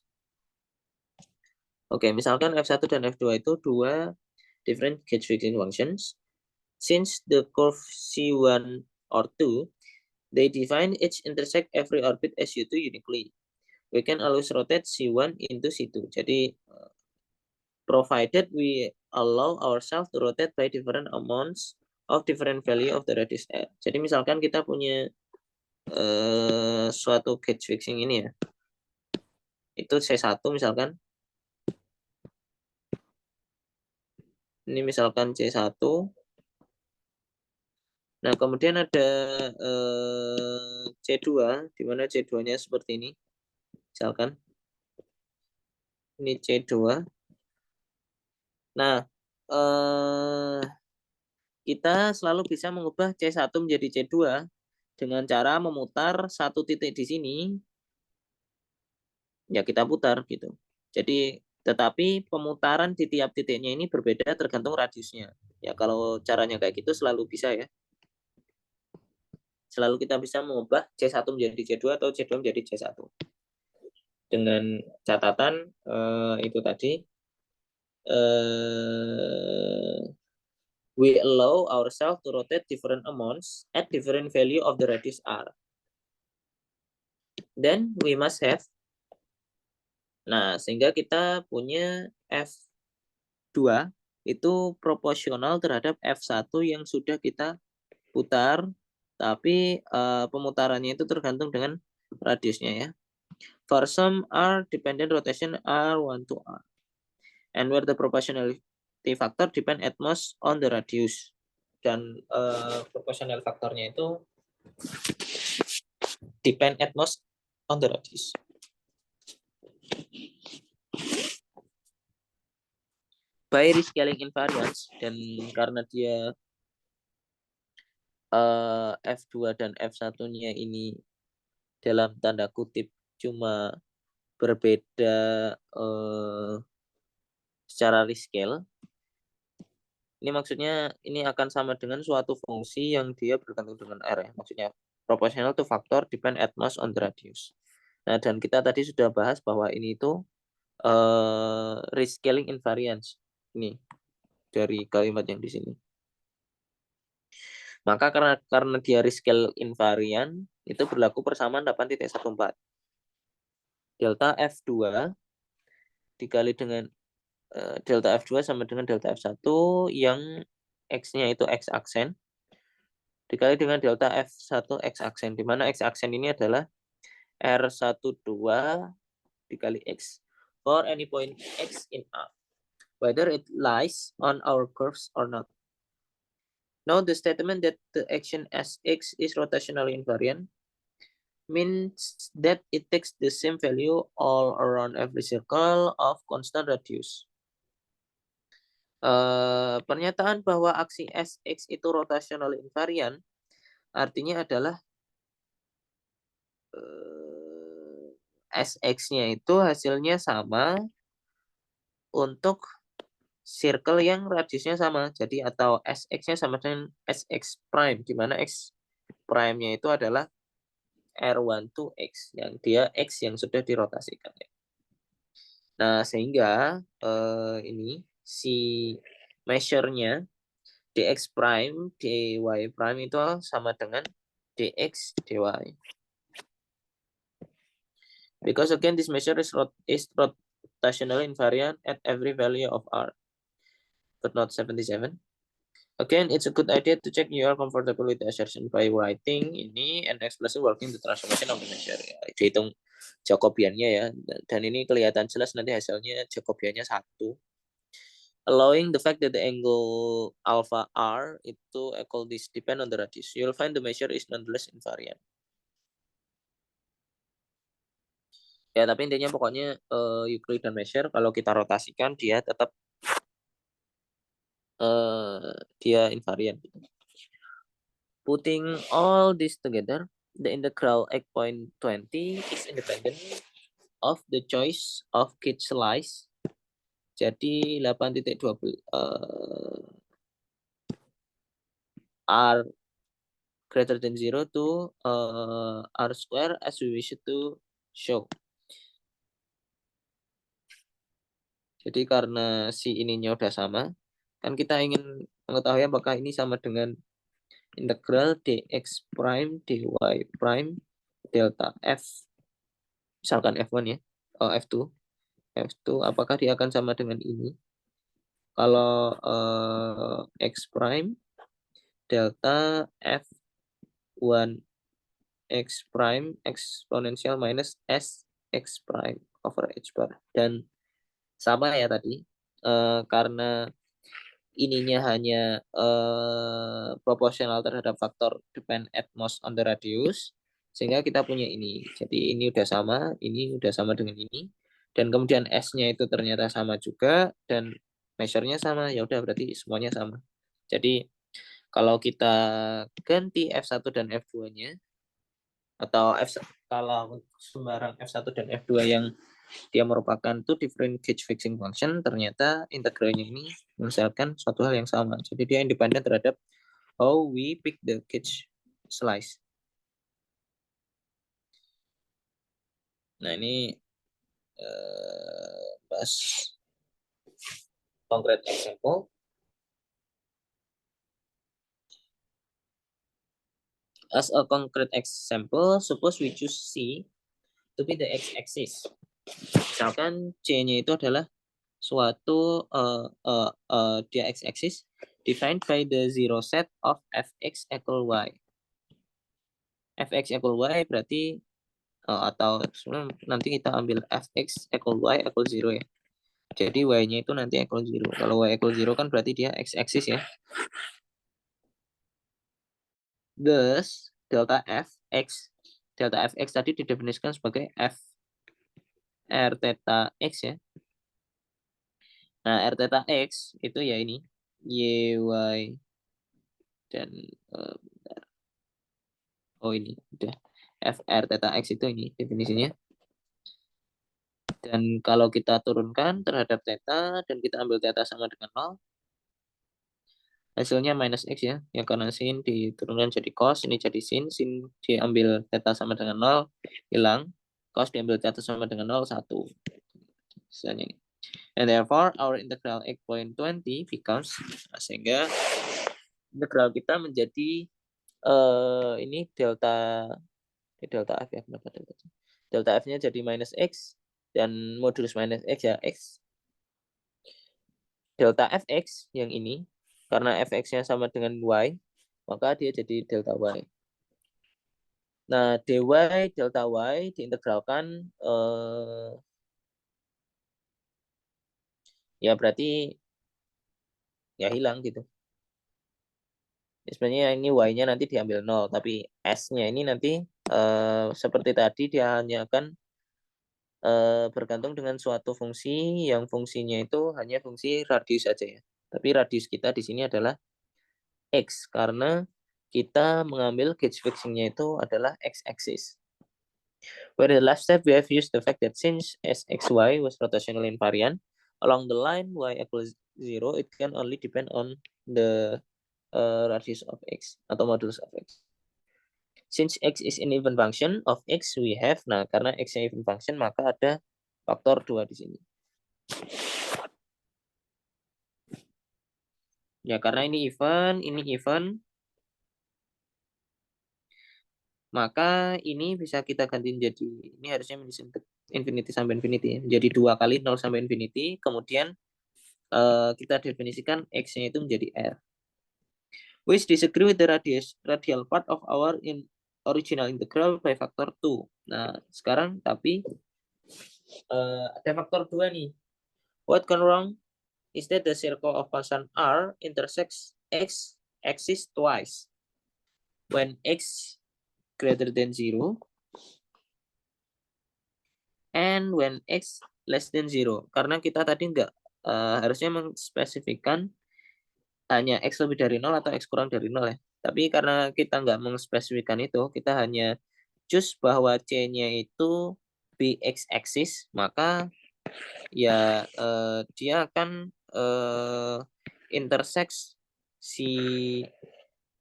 Oke, misalkan F1 dan F2 itu dua different gauge fixing functions. Since the curve C1 or 2, they define each intersect every orbit as U2 uniquely. We can always rotate C1 into C2. Jadi, provided we allow ourselves to rotate by different amounts of different value of the radius R. Jadi misalkan kita punya suatu gauge fixing ini ya, itu C1 misalkan, ini misalkan C1, nah kemudian ada C2, di mana C2-nya seperti ini, misalkan, ini C2, nah kita selalu bisa mengubah C1 menjadi C2 dengan cara memutar satu titik di sini, ya kita putar gitu. Jadi Tetapi pemutaran di tiap titiknya ini berbeda tergantung radiusnya. Ya kalau caranya kayak gitu selalu bisa ya. Selalu kita bisa mengubah C1 menjadi C2 atau C2 menjadi C1. Dengan catatan itu tadi we allow ourselves to rotate different amounts at different value of the radius r. Then we must have, nah sehingga kita punya F2 itu proporsional terhadap F1 yang sudah kita putar, tapi pemutarannya itu tergantung dengan radiusnya ya. For some r dependent rotation R1 to R. And where the proportionality factor depend at most on the radius. Dan proportional faktornya itu depend at most on the radius. By rescaling invariance, dan karena dia F2 dan F1-nya ini dalam tanda kutip cuma berbeda secara rescale. Ini maksudnya ini akan sama dengan suatu fungsi yang dia bergantung dengan R ya. Maksudnya proportional to factor depend at most on the radius. Nah, dan kita tadi sudah bahas bahwa ini itu rescaling invariance. Ini dari kalimat yang di sini. Maka karena dia rescale invariant, itu berlaku persamaan 8.14. Delta F2 dikali dengan delta F2 sama dengan delta F1 yang X-nya itu X aksen dikali dengan delta F1 X aksen, di mana X aksen ini adalah R12 dikali X for any point X in R, whether it lies on our curves or not. Now the statement that the action Sx is rotationally invariant means that it takes the same value all around every circle of constant radius. Pernyataan bahwa aksi Sx itu rotational invariant artinya adalah Sx-nya itu hasilnya sama untuk circle yang radiusnya sama. Jadi atau Sx-nya sama dengan Sx prime, di mana X prime-nya itu adalah R1 to X, yang dia X yang sudah dirotasikan. Nah, sehingga ini si measure-nya dx prime dy prime itu sama dengan dx dy. Because again this measure is rotational invariant at every value of r. Footnote 77. Again, it's a good idea to check you are comfortable with the assertion by writing ini and explicitly working the transformation of the measure. Ya, dihitung Jacobiannya ya, dan ini kelihatan jelas nanti hasilnya Jacobiannya 1. Allowing the fact that the angle alpha r itu equal this depend on the radius, you'll find the measure is nonetheless invariant. Ya, tapi intinya pokoknya Euclidean measure kalau kita rotasikan dia tetap dia invariant. Putting all this together, the integral 8.20 is independent of the choice of gauge slice. Jadi 8.20 R greater than 0 to R square as we wish to show. Jadi karena si ininya udah sama, kan kita ingin mengetahui apakah ini sama dengan integral dx prime dy prime delta f, misalkan f1 ya, f2 apakah dia akan sama dengan ini? Kalau x prime delta f1 x prime eksponensial minus s x prime over h bar, dan sama ya tadi karena ininya hanya proporsional terhadap faktor depend at most on the radius, sehingga kita punya ini. Jadi ini udah sama dengan ini, dan kemudian S-nya itu ternyata sama juga, dan measure-nya sama, ya udah berarti semuanya sama. Jadi kalau kita ganti F1 dan F2-nya, atau kalau sembarang F1 dan F2 yang dia merupakan two different gauge fixing function, ternyata integralnya ini menghasilkan suatu hal yang sama. Jadi dia independen terhadap how we pick the gauge slice. Nah, ini bahas concrete example. As a concrete example, suppose we choose C to be the x-axis. Misalkan C-nya itu adalah suatu dia x-axis defined by the zero set of fx equal y. Fx equal y berarti atau nanti kita ambil fx equal y equal 0 ya. Jadi y-nya itu nanti equal 0. Kalau y equal 0 kan berarti dia x-axis ya. Thus, delta fx tadi didefinisikan sebagai f r theta x ya. Nah, r theta x itu ya ini y, dan ini udah f r theta x itu ini definisinya. Dan kalau kita turunkan terhadap theta dan kita ambil theta sama dengan 0, hasilnya minus x ya. Yang karena sin diturunkan jadi cos, ini jadi sin diambil theta sama dengan 0, hilang. Cos diambil theta sama dengan 0, 1. Misalnya ini. And therefore our integral x.20 becomes, sehingga integral kita menjadi ini delta f ya, kenapa delta f-nya jadi minus x dan modulus minus x ya x. Delta fx yang ini karena fx-nya sama dengan y, maka dia jadi delta y. Nah, dy delta y diintegralkan ya berarti ya hilang gitu. Sebenarnya ini y-nya nanti diambil 0, tapi s-nya ini nanti seperti tadi dia hanya akan bergantung dengan suatu fungsi yang fungsinya itu hanya fungsi radius saja ya. Tapi radius kita di sini adalah x karena kita mengambil gauge fixingnya itu adalah x-axis. Where the last step we have used the fact that since sxy was rotational invariant along the line y equals 0, it can only depend on the radius of x atau modulus of x. Since x is an even function of x, we have, nah karena x-nya even function maka ada faktor 2 di sini. Ya karena ini even, maka ini bisa kita ganti jadi, ini harusnya menjadi infinity sampai infinity, jadi 2 kali 0 sampai infinity, kemudian kita definisikan x-nya itu menjadi r. Which disagree with the radial part of our original integral by factor 2. Nah, sekarang tapi ada faktor 2 nih. What gone wrong is that the circle of constant r intersects x axis twice. When x greater than 0 and when x less than 0. Karena kita tadi harusnya mengspesifikan hanya x lebih dari 0 atau x kurang dari 0 ya. Tapi karena kita nggak mengspesifikan itu, kita hanya choose bahwa c-nya itu bx axis, maka ya dia akan intersect si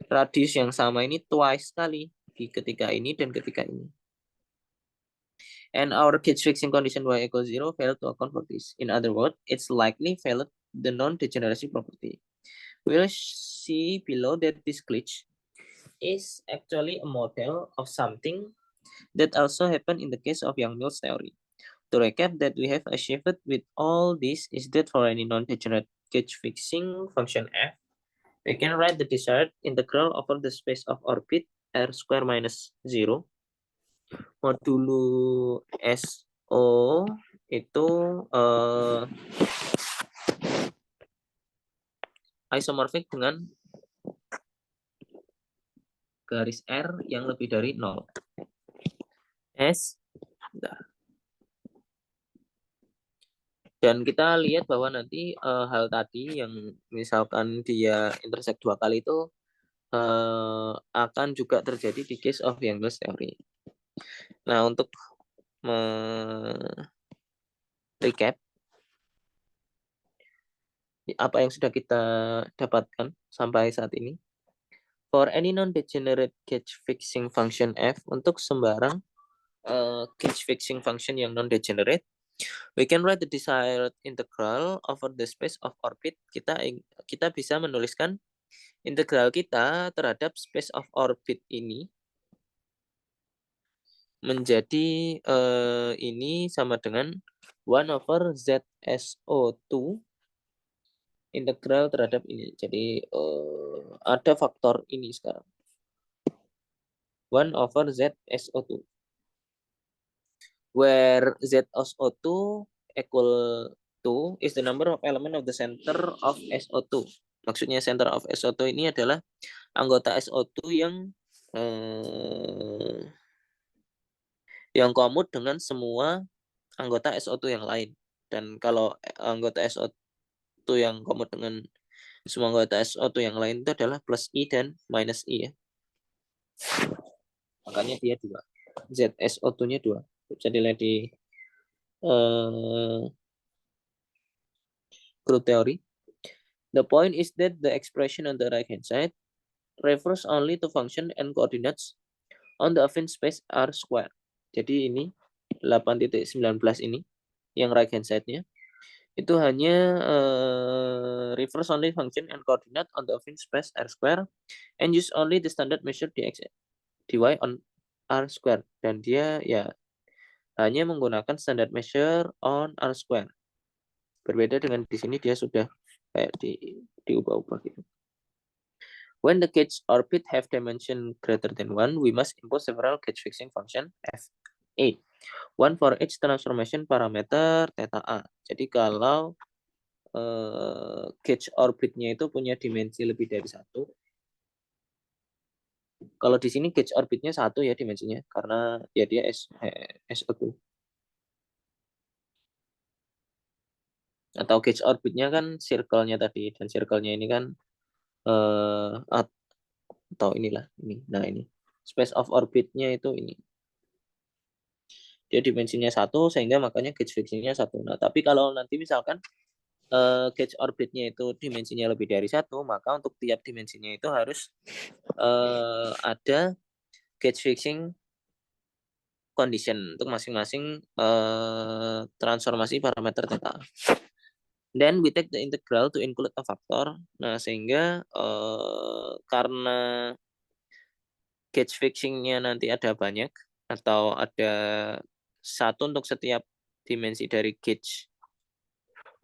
radius yang sama ini twice kali di ketika ini dan ketika ini. And our gauge fixing condition y equals 0 failed to account for this. In other words, it's likely failed the non-degeneracy property. We'll see below that this glitch is actually a model of something that also happened in the case of Yang-Mills theory. To recap, that we have achieved with all this is that for any non-degenerate gauge fixing function f, we can write the desired integral over the space of orbit r square minus 0 modulo SO itu isomorfik dengan garis R yang lebih dari 0. S. Dan kita lihat bahwa nanti hal tadi yang misalkan dia intersect 2 kali itu akan juga terjadi di case of Yang-Mills theory. Nah, untuk recap apa yang sudah kita dapatkan sampai saat ini. For any non-degenerate gauge fixing function f, untuk sembarang gauge fixing function yang non-degenerate, we can write the desired integral over the space of orbit. Kita bisa menuliskan integral kita terhadap space of orbit ini menjadi ini sama dengan 1 over ZSO2 integral terhadap ini. Jadi ada faktor ini sekarang. 1 over ZSO2. Where ZSO2 equal to is the number of element of the center of SO2. Maksudnya center of SO2 ini adalah anggota SO2 yang komut dengan semua anggota SO2 yang lain. Dan kalau anggota SO2 yang komut dengan semua anggota SO2 yang lain itu adalah plus I dan minus I ya. Makanya dia 2. ZSO2-nya 2. Bisa dilihat di group theory. The point is that the expression on the right hand side refers only to function and coordinates on the affine space R square. Jadi ini 8.19 ini yang right hand side-nya itu hanya refers only function and coordinate on the affine space R square and use only the standard measure dx dy on R square, dan dia ya hanya menggunakan standard measure on R square. Berbeda dengan di sini dia sudah kayak diubah-ubah gitu. When the gauge orbit have dimension greater than 1, we must impose several gauge fixing function f(a). One for each transformation parameter theta a. Jadi kalau gauge orbitnya itu punya dimensi lebih dari 1. Kalau di sini gauge orbitnya 1 ya dimensinya, karena ya dia SO2. Atau gauge orbitnya kan circle-nya tadi, dan circle-nya ini kan atau inilah ini. Nah ini space of orbitnya itu ini. Dia dimensinya 1 sehingga makanya gauge fixingnya 1. Nah tapi kalau nanti misalkan gauge orbitnya itu dimensinya lebih dari 1, maka untuk tiap dimensinya itu harus ada gauge fixing condition untuk masing-masing transformasi parameter theta. Then we take the integral to include a factor. Nah sehingga karena gauge fixingnya nanti ada banyak atau ada 1 untuk setiap dimensi dari gauge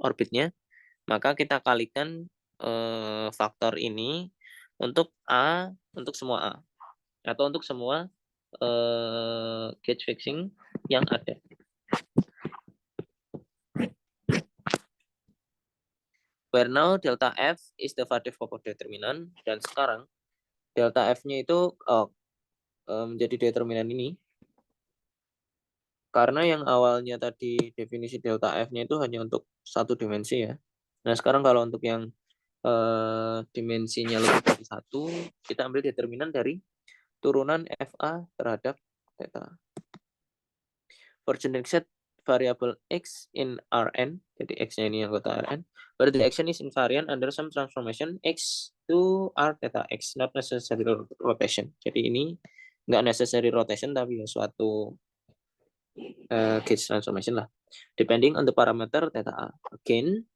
orbitnya, maka kita kalikan faktor ini untuk A, untuk semua A, atau untuk semua gauge fixing yang ada. Where now delta F is the Faddeev-Popov determinant, dan sekarang delta F-nya itu menjadi determinan ini. Karena yang awalnya tadi definisi delta F-nya itu hanya untuk satu dimensi ya. Nah sekarang kalau untuk yang dimensinya lebih dari 1, kita ambil determinan dari turunan FA terhadap theta. For generic set variable X in Rn, jadi X-nya ini anggota Rn, where the action is invariant under some transformation X to R theta X, not necessary rotation. Jadi ini nggak necessary rotation, tapi ya suatu gauge transformation lah. Depending on the parameter theta A. Again,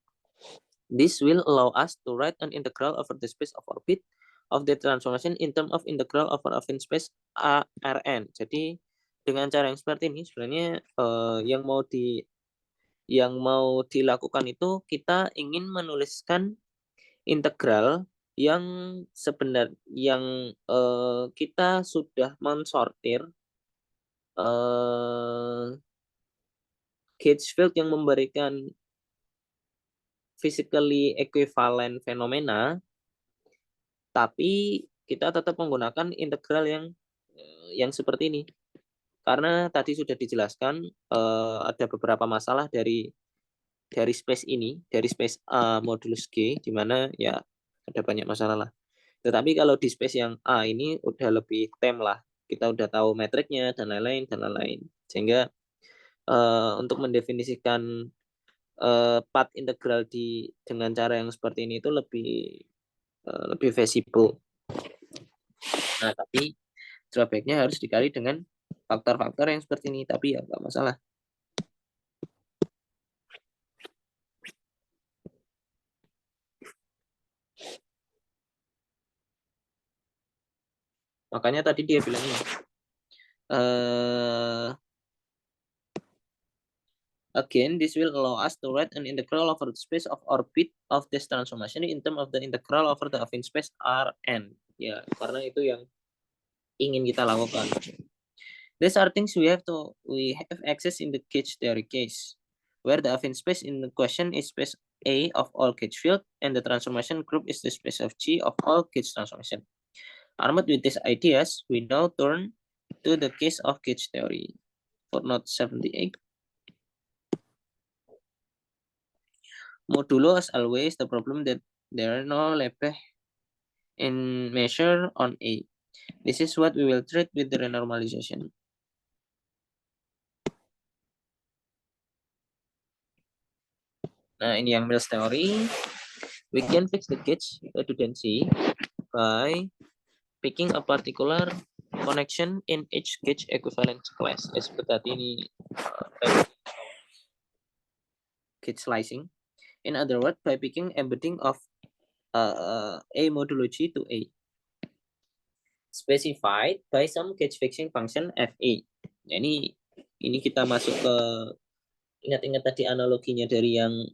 this will allow us to write an integral over the space of orbit of the transformation in terms of integral over affine space Rn. Jadi dengan cara yang seperti ini sebenarnya yang mau dilakukan itu kita ingin menuliskan integral yang kita sudah mensortir gauge field yang memberikan physically equivalent fenomena, tapi kita tetap menggunakan integral yang seperti ini. Karena tadi sudah dijelaskan ada beberapa masalah dari space ini, dari space A modulus G, di mana ya ada banyak masalah lah. Tetapi kalau di space yang A ini udah lebih tem lah kita udah tahu metriknya dan lain-lain. Sehingga untuk mendefinisikan path integral dengan cara yang seperti ini itu lebih visible. Nah, tapi drawbacknya harus dikali dengan faktor-faktor yang seperti ini, tapi ya nggak masalah. Makanya tadi dia bilang ini. Again, this will allow us to write an integral over the space of orbit of this transformation in terms of the integral over the affine space Rn. Ya, karena itu yang ingin kita lakukan. These are things we have access in the gauge theory case, where the affine space in the question is space A of all gauge field, and the transformation group is the space of G of all gauge transformation. Armed with these ideas, we now turn to the case of gauge theory. Footnote 78. Modulo, as always, the problem that there are no Lebesgue in measure on A. This is what we will treat with the renormalization. Nah, ini yang Mills theory. We can fix the gauge redundancy by picking a particular connection in each gauge equivalence class. Seperti ini gauge slicing. In other words, by picking embedding of A modulo G to A, specified by some gauge fixing function Fa. Nah, ini kita masuk ke ingat-ingat tadi analoginya dari yang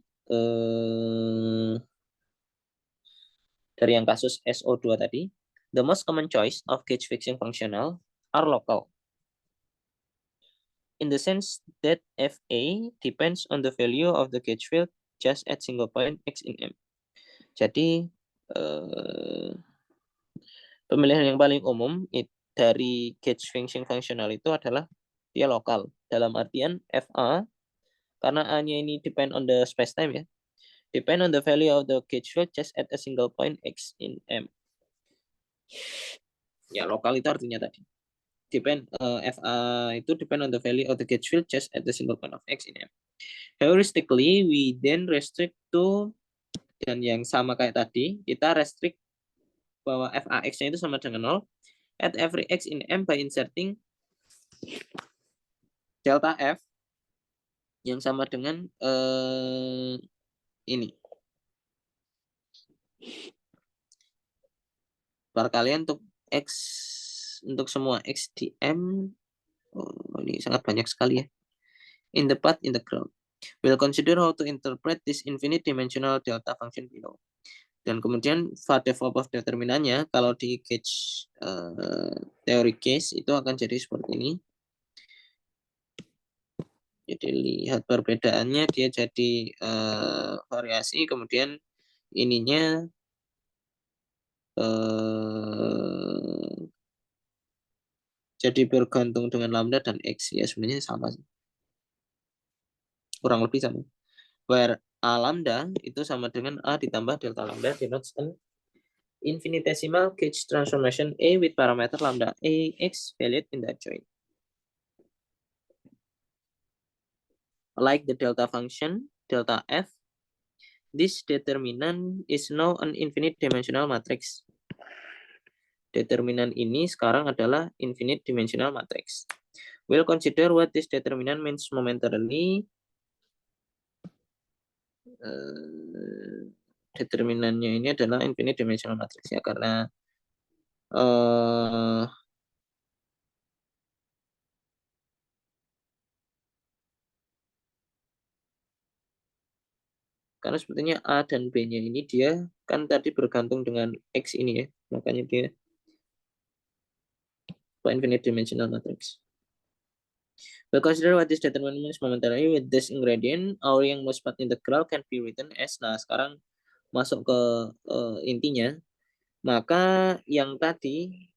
kasus SO2 tadi. The most common choice of gauge fixing functional are local, in the sense that Fa depends on the value of the gauge field just at single point X in M. Jadi pemilihan yang paling umum dari gauge fixing functional itu adalah dia lokal. Dalam artian Fa, karena A-nya ini depend on the space-time ya, depend on the value of the gauge field just at a single point X in M. Ya, lokal itu artinya tadi. Fa itu depend on the value of the gauge field just at the single point of X in M. Heuristically, we then restrict to, dan yang sama kayak tadi, kita restrict bahwa Fax-nya itu sama dengan 0 at every X in M by inserting delta F yang sama dengan ini. Perkalian untuk semua X di M, ini sangat banyak sekali ya. In the path integral. We'll consider how to interpret this infinite dimensional delta function below. Dan kemudian Faddeev-Popov determinannya kalau di gauge teori case itu akan jadi seperti ini. Jadi lihat perbedaannya, dia jadi variasi, kemudian ininya jadi bergantung dengan lambda dan X. Ya sebenarnya sama sih. Kurang lebih sama. Where A lambda itu sama dengan A ditambah delta lambda denotes an infinitesimal gauge transformation A with parameter lambda AX valued in that joint. Like the delta function, delta F, this determinant is now an infinite dimensional matrix. Determinan ini sekarang adalah infinite dimensional matrix. We'll consider what this determinant means momentarily. Determinannya ini adalah infinite dimensional matrix ya, karena sepertinya A dan B-nya ini dia kan tadi bergantung dengan X ini ya, makanya dia infinite dimensional matrix. We'll consider what this determinant means momentarily with this ingredient. Our yang most path integral can be written as, nah sekarang masuk ke intinya. Maka yang tadi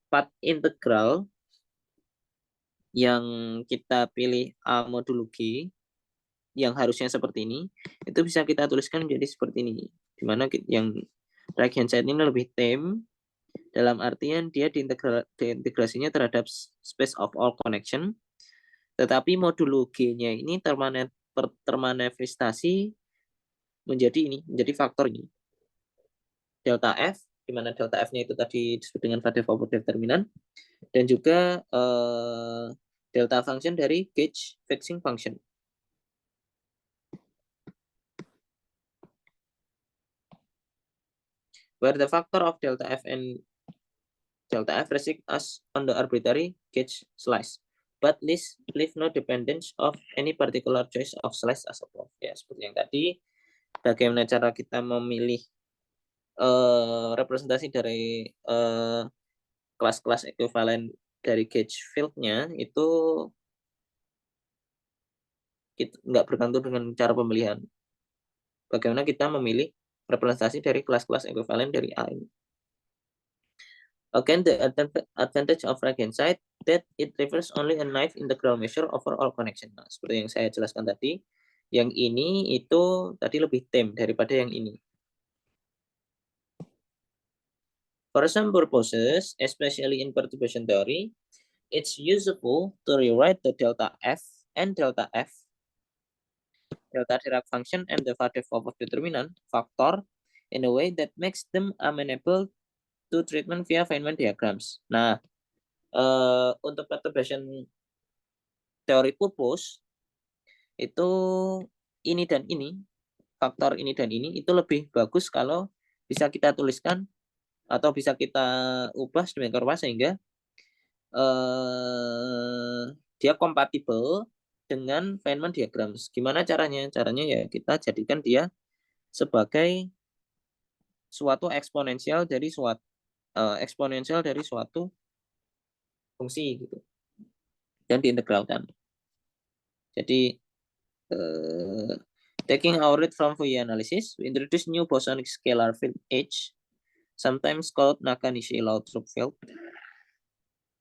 path integral yang kita pilih A modulo G yang harusnya seperti ini, itu bisa kita tuliskan menjadi seperti ini. Dimana yang right hand side ini lebih tame Dalam artian dia diintegrasinya terhadap space of all connection, tetapi modulo G-nya ini termanifestasi menjadi faktor ini. Delta F, di mana delta F-nya itu tadi disebut dengan Vadev-Popov determinan, dan juga delta function dari gauge fixing function. Where the factor of delta F and delta F restrict us on the arbitrary gauge slice, but leave no dependence of any particular choice of slice as above. Ya, seperti yang tadi, bagaimana cara kita memilih representasi dari kelas-kelas ekuivalen dari gauge field-nya itu nggak bergantung dengan cara pemilihan. Bagaimana kita memilih representasi dari kelas-kelas ekuivalen dari A ini. Again, the advantage of right-hand-side that it refers only a knife integral measure over all connection. Nah, seperti yang saya jelaskan tadi, yang ini itu tadi lebih tame daripada yang ini. For some purposes, especially in perturbation theory, it's useful to rewrite the delta F and delta F, delta Dirac function and the Vadev-Popov determinant factor in a way that makes them amenable to treatment via Feynman diagrams. Nah, untuk perturbation theory purpose itu ini dan ini, faktor ini dan ini itu lebih bagus kalau bisa kita tuliskan atau bisa kita ubah sedemikian rupa sehingga dia kompatibel dengan Feynman diagrams. Gimana caranya? Caranya ya kita jadikan dia sebagai suatu eksponensial dari suatu fungsi gitu dan diintegralkan. Jadi taking our root from Fourier analysis, we introduce new bosonic scalar field H, sometimes called Nakanishi-Lautrup field,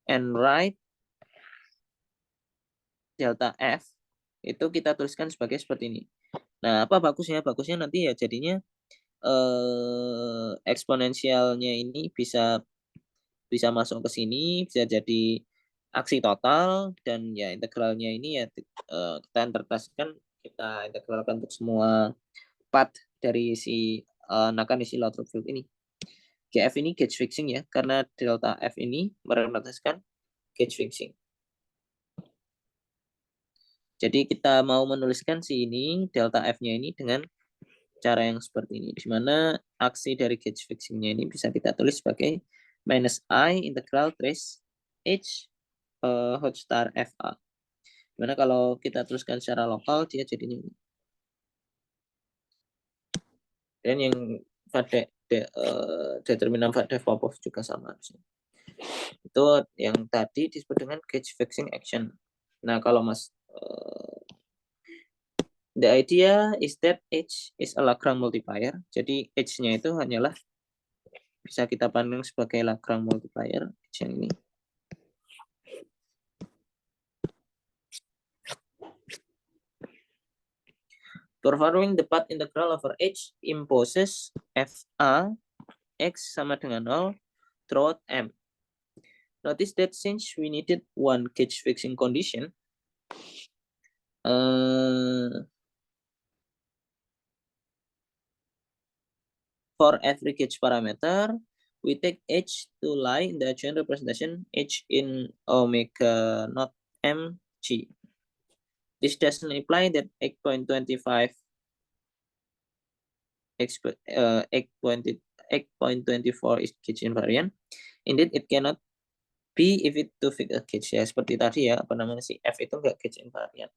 and write delta F itu kita tuliskan seperti ini. Nah, apa bagusnya? Bagusnya nanti ya jadinya eksponensialnya ini bisa masuk ke sini, bisa jadi aksi total, dan ya integralnya ini ya kita integralkan untuk semua part dari si Nakanishi-Lautrup field ini. GF ini gauge fixing ya, karena delta F ini merepresentasikan gauge fixing. Jadi kita mau menuliskan si ini, delta F-nya ini dengan cara yang seperti ini, di mana aksi dari gauge fixing-nya ini bisa kita tulis sebagai minus I integral trace H hot star FA. Dimana kalau kita tuliskan secara lokal, dia jadinya ini. Dan yang determinan Vadev-Popov juga sama. Itu yang tadi disebut dengan gauge fixing action. Nah, kalau Mas the idea is that H is a Lagrange multiplier. Jadi H-nya itu hanyalah bisa kita pandang sebagai Lagrange multiplier H yang ini. Performing the path integral over H imposes FA X sama dengan 0 throughout M. Notice that since we needed one gauge fixing condition, for every gauge parameter, we take H to lie in the adjoint representation H in omega not M G. This doesn't imply that 8.25 8.24 is gauge invariant. Indeed, it cannot be if it to fit a gauge ya. Seperti tadi ya, si F itu enggak gauge invariant.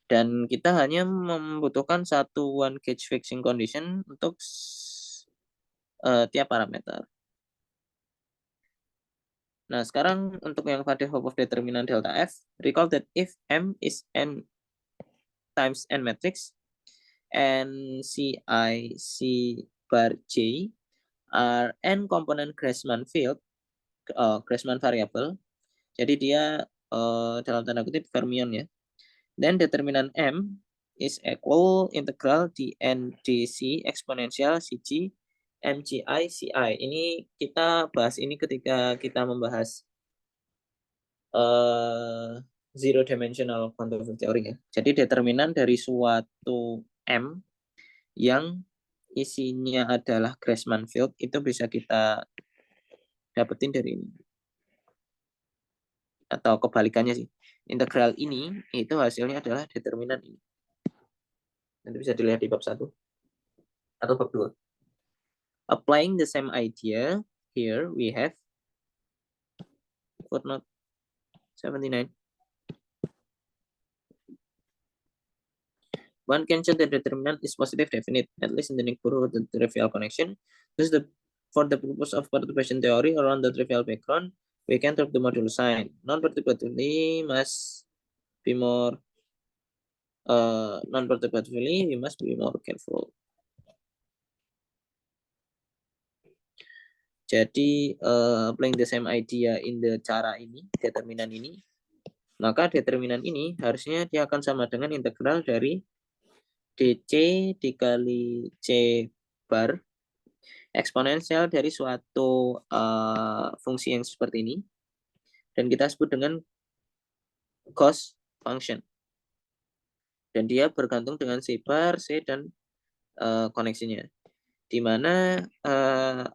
Dan kita hanya membutuhkan satu one gauge fixing condition untuk tiap parameter. Nah, sekarang untuk yang Vadev-Popov determinan delta F, recall that if M is n times n matrix and Ci C bar J are n component Grassmann field, Grassmann variable. Jadi dia dalam tanda kutip fermion ya. Then determinan M is equal integral dN dC eksponensial Cg MGI, CI. Ini kita bahas ini ketika kita membahas zero dimensional quantum field theory ya. Jadi determinan dari suatu M yang isinya adalah Grassmann field itu bisa kita dapetin dari ini. Atau kebalikannya sih. Integral ini itu hasilnya adalah determinan ini. Nanti bisa dilihat di bab 1 atau bab 2. Applying the same idea, here we have footnote 79. One can show the determinant is positive definite, at least in the neighborhood of the trivial connection. Thus, for the purpose of perturbation theory around the trivial background, we can drop the module sign. Non-perturbatively must be more non-perturbatively we must be more careful. Jadi applying the same idea in the cara ini, determinan ini, maka determinan ini harusnya dia akan sama dengan integral dari DC dikali C bar eksponensial dari suatu fungsi yang seperti ini, dan kita sebut dengan cos function. Dan dia bergantung dengan C bar, C, dan koneksinya. Di mana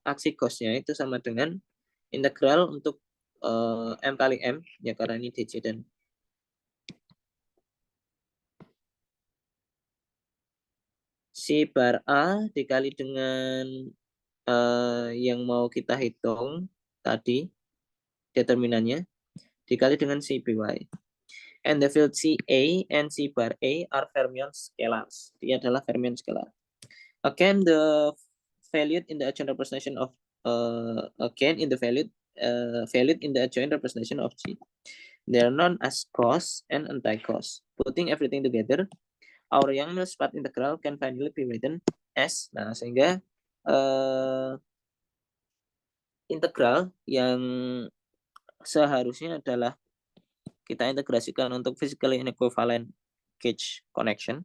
aksi cosnya itu sama dengan integral untuk M kali M, ya karena ini DC dan C bar A dikali dengan yang mau kita hitung tadi, determinannya, dikali dengan C by. And the field CA and C bar A are fermion scalars. Dia adalah fermion scalar. Again, the value in the adjoint representation of value in the adjoint representation of G. They are known as cos and anti-cos. Putting everything together, our Yang-Mills path integral can finally be written as. Nah, sehingga integral yang seharusnya adalah kita integrasikan untuk physically inequivalent gauge connection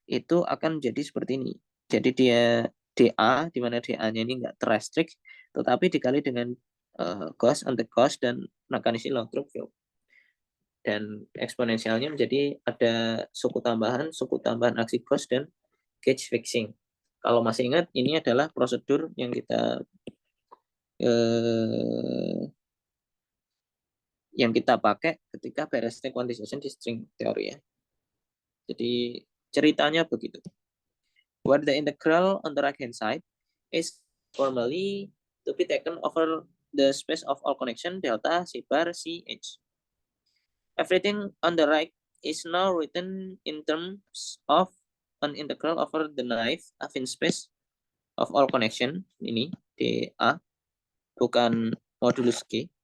itu akan jadi seperti ini. Jadi dia dA, di mana dA-nya ini enggak terrestrict, tetapi dikali dengan cos, anti-cos, dan Nakanishi Lathrop field. Dan eksponensialnya menjadi ada suku tambahan aksi cos, dan gauge fixing. Kalau masih ingat, ini adalah prosedur yang kita pakai ketika beresnya quantization di string teori ya. Jadi ceritanya begitu. Where the integral on the right hand side is formally to be taken over the space of all connection delta C bar CH. Everything on the right is now written in terms of an integral over the knife affine space of all connection, ini dA, bukan modulus G,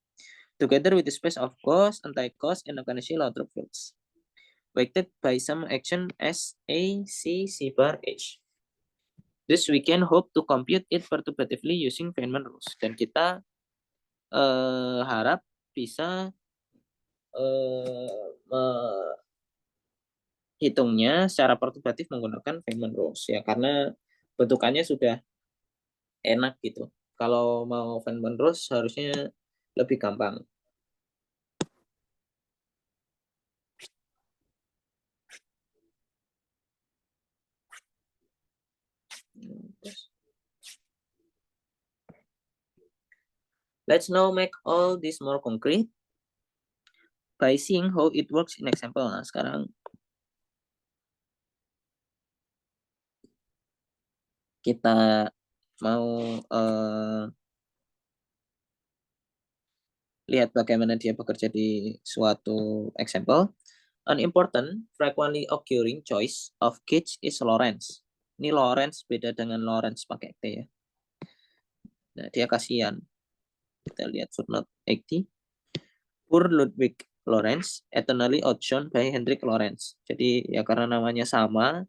together with the space of cos, anti-cos, and Nakanishi Lathrop fields, weighted by some action S, A, C, C bar H. Thus we can hope to compute it perturbatively using Feynman rules. Dan kita harap bisa hitungnya secara perturbatif menggunakan Feynman rules ya, karena bentukannya sudah enak gitu. Kalau mau Feynman rules harusnya lebih gampang. Let's now make all this more concrete by seeing how it works in example. Nah, sekarang kita mau lihat bagaimana dia bekerja di suatu example. An important, frequently occurring choice of gauge is Lorentz. Ini Lorentz beda dengan Lorentz pakai T ya. Nah, dia kasihan. Kita lihat footnote 80. Poor Ludwig Lorentz, eternally outshone by Hendrik Lorentz. Jadi ya karena namanya sama,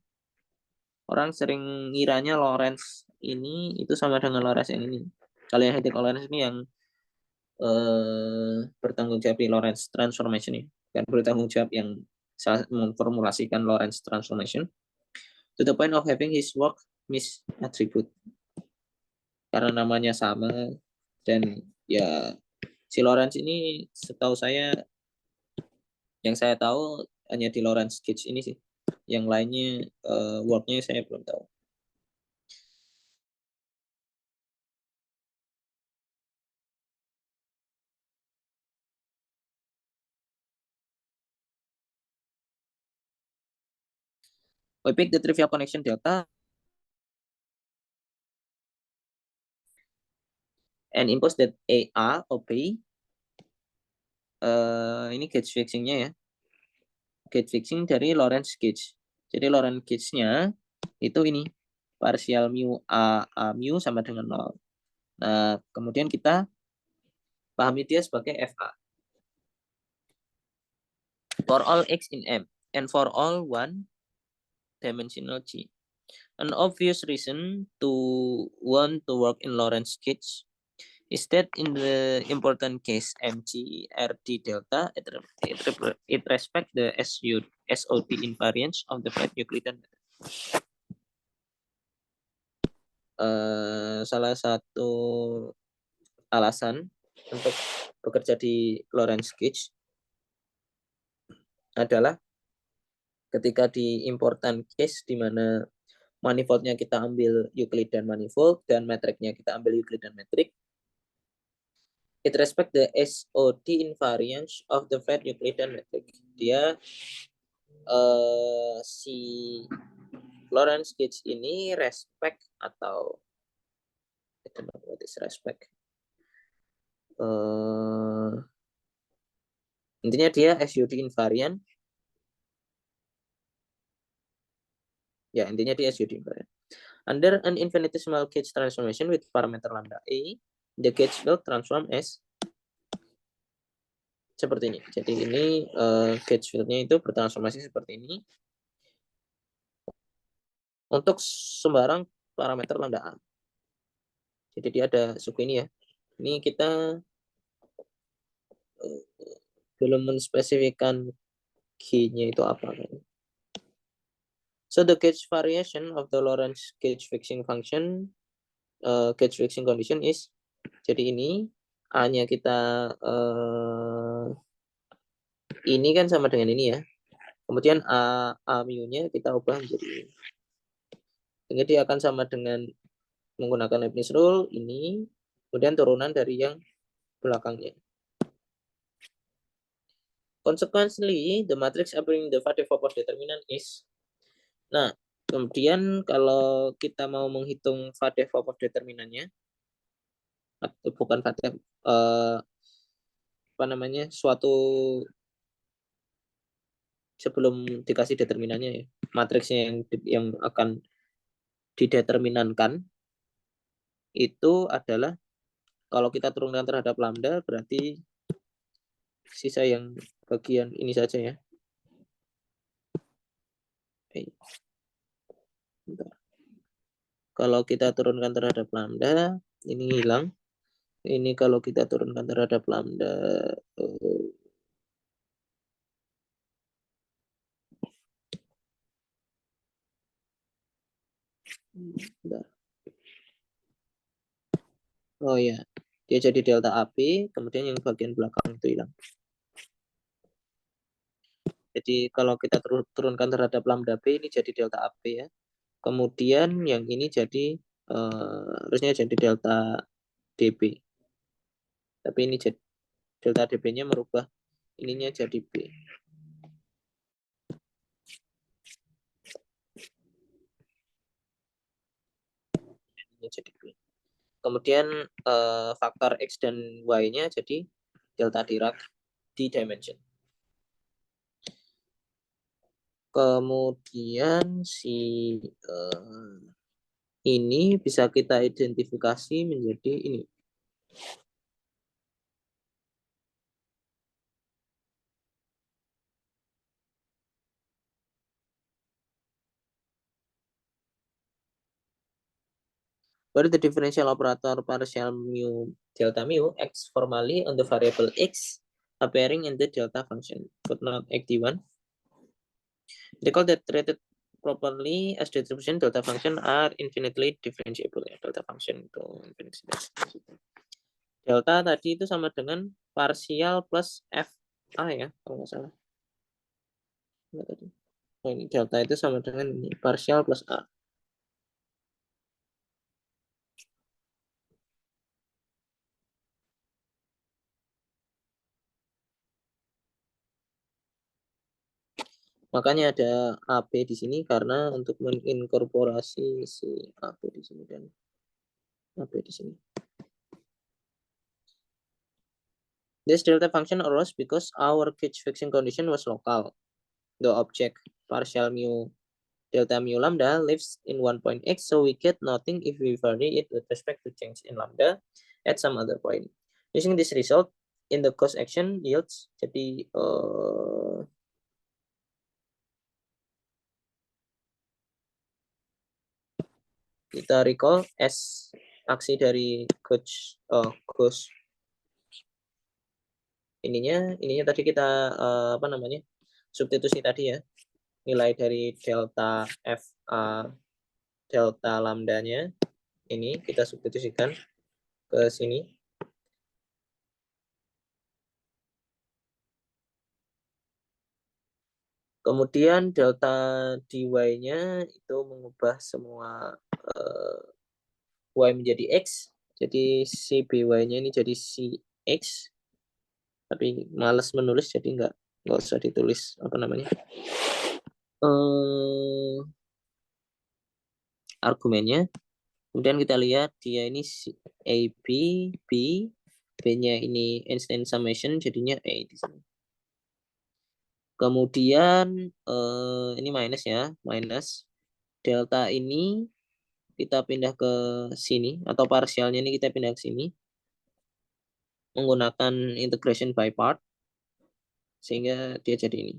orang sering ngiranya Lorentz ini itu sama dengan Lorentz yang ini. Kalau yang Hendrik Lorentz ini yang bertanggung jawab di Lorentz transformation ini, dan bertanggung jawab yang memformulasikan Lorentz transformation to the point of having his work misattribute. karena namanya sama, dan ya si Lorentz ini setahu saya, yang saya tahu hanya di Lorentz gauge ini sih, yang lainnya wordnya saya belum tahu. We pick the trivial connection delta and impose that A or B. Ini gauge fixingnya ya. Gauge fixing dari Lorentz gauge. Jadi Lorentz gauge-nya itu ini. Partial mu A mu sama dengan 0. Nah, kemudian kita pahami dia sebagai FA. For all X in M and for all one-dimensional G. An obvious reason to want to work in Lorentz gauge is that in the important case MG RD delta, it respects the SOD invariance of the flat Euclidean. Salah satu alasan untuk bekerja di Lorentz gauge adalah ketika di important case di mana manifoldnya kita ambil Euclidean manifold dan metriknya kita ambil Euclidean metrik, it respect the SOD invariance of the flat Euclidean metric. Dia si Lorentz gauge ini respect atau respect. Intinya dia SOD invariant. Ya, intinya dia SOD invariant. Under an infinitesimal gauge transformation with parameter lambda A, the gauge will transform as seperti ini. Jadi ini gauge field-nya itu bertransformasi seperti ini untuk sembarang parameter lambda A. Jadi dia ada suku ini ya. Ini kita belum menspesifikkan G-nya itu apa. So the gauge variation of the Lorentz gauge fixing function, gauge fixing condition is, jadi ini A-nya kita ini kan sama dengan ini ya. Kemudian A mu-nya kita ubah menjadi ini. Sehingga dia akan sama dengan menggunakan Leibniz rule ini, kemudian turunan dari yang belakangnya. Consequently, the matrix appearing the Faddeev-Popov determinant is. Nah, kemudian kalau kita mau menghitung Faddeev-Popov determinannya, atau bukan Faddeev, apa namanya, suatu sebelum dikasih determinannya ya, matriksnya yang akan dideterminankan itu adalah kalau kita turunkan terhadap lambda berarti sisa yang bagian ini saja ya. Bentar. Kalau kita turunkan terhadap lambda ini hilang. Ini kalau kita turunkan terhadap lambda bentar. Oh ya, dia jadi delta AP, kemudian yang bagian belakang itu hilang. Jadi kalau kita turunkan terhadap lambda B ini jadi delta AP ya. Kemudian yang ini jadi harusnya jadi delta DB. Tapi ini jadi delta DB-nya merubah ininya jadi B. Ini jadi B. Kemudian faktor X dan Y-nya jadi delta Dirac di dimension. Kemudian si ini bisa kita identifikasi menjadi ini. Where the differential operator partial mu delta mu acts formally on the variable x appearing in the delta function. Footnote 81. Recall that treated properly as distribution delta function are infinitely differentiable. Ya, delta function itu infinitely differentiable. Delta tadi itu sama dengan parsial plus FA ya, kalau nggak salah. Oh, ini delta itu sama dengan ini, parsial plus A. Makanya ada AB di sini karena untuk menginkorporasi si AB di sini dan AB di sini. This delta function arose because our gauge fixing condition was local. The object partial mu delta mu lambda lives in one point x, so we get nothing if we vary it with respect to change in lambda at some other point. Using this result in the cos action yields, jadi kita recall S aksi dari gauge ininya tadi kita apa namanya, substitusi tadi ya, nilai dari delta FA delta lambdanya ini kita substitusikan ke sini. Kemudian delta dy-nya itu mengubah semua y menjadi x. Jadi si by-nya ini jadi si x. Tapi males menulis jadi nggak usah ditulis apa namanya. Argumennya. Kemudian kita lihat dia ini AB, B, B-nya ini Einstein summation jadinya A di sini. Kemudian ini minus ya, minus delta ini kita pindah ke sini atau parsialnya ini kita pindah ke sini menggunakan integration by part sehingga dia jadi ini.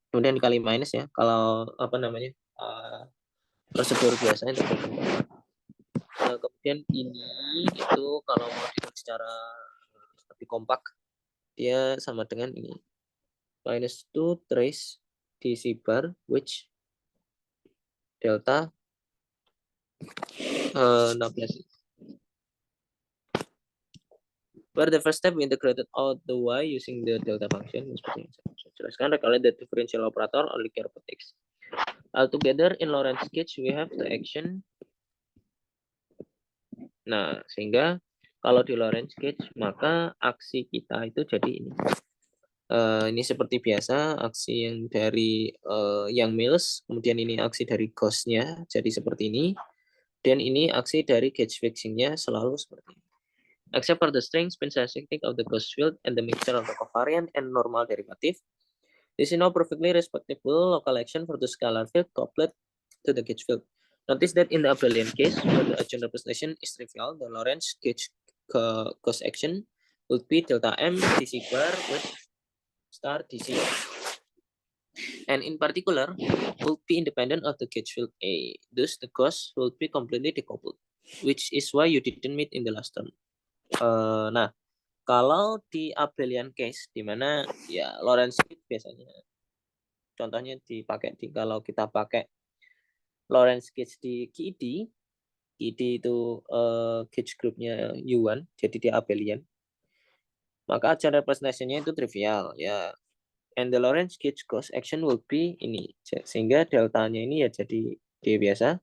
Kemudian dikali minus ya, kalau apa namanya prosedur biasa integration by part. Kemudian ini itu kalau mau ditulis secara lebih kompak dia sama dengan ini minus 2 trace DC bar which delta 16. Where the first step we integrated out the y using the delta function. Seperti yang saya jelaskan, recollect the differential operator only care about x. Altogether in Lorentz gauge we have the action. Nah, sehingga kalau di Lorentz gauge maka aksi kita itu jadi ini. Ini seperti biasa aksi yang dari Yang-Mills, kemudian ini aksi dari Gauss-nya jadi seperti ini, dan ini aksi dari gauge fixing-nya selalu seperti ini. Except for the strength spin characteristic of the Gauss field and the mixture of the covariant and normal derivative, this is now perfectly respectable local action for the scalar field coupled to the gauge field. Notice that in the abelian case, where the adjoint representation is trivial, the Lorentz gauge Gauss action would be delta m dc bar with star dc, and in particular will be independent of the gauge field A. Thus, the Gauss will be completely decoupled, which is why you didn't meet in the last term. Nah, kalau di abelian case, di mana ya Lorentz gauge biasanya, contohnya dipakai kalau kita pakai Lorentz gauge di QED itu gauge groupnya U1, jadi di abelian, maka adjoint representation-nya itu trivial ya. And the Lorentz gauge Gauss action will be ini, sehingga deltanya ini ya jadi D biasa.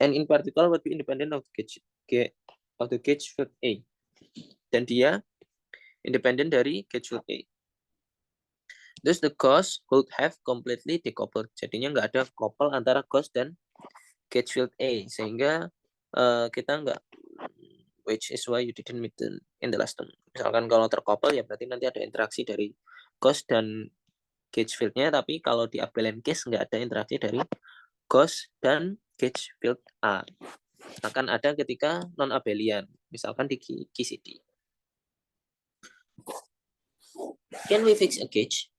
And in particular would be independent of the gauge field A. Dan dia independen dari gauge field A. Thus the Gauss would have completely decoupled. Jadinya nggak ada couple antara Gauss dan gauge field A, sehingga kita nggak, which is why you didn't meet in the last term. Misalkan kalau terkouple ya berarti nanti ada interaksi dari Gauss dan gauge field-nya, tapi kalau di abelian case nggak ada interaksi dari Gauss dan gauge field A. Akan ada ketika non-abelian, misalkan di QCD. Can we fix a gauge?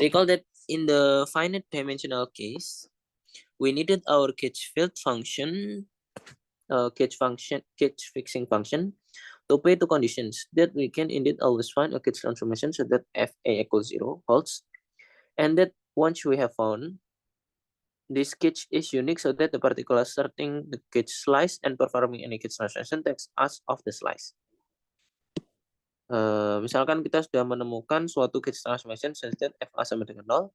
Recall that in the finite dimensional case, we needed our gauge field function, gauge fixing function, to pay two conditions that we can indeed always find a gauge transformation so that FA equals 0 holds, And that once we have found this gauge is unique so that the particular starting the gauge slice and performing any gauge translation takes us of the slice. Misalkan kita sudah menemukan suatu gauge transformation such that FA sama dengan 0.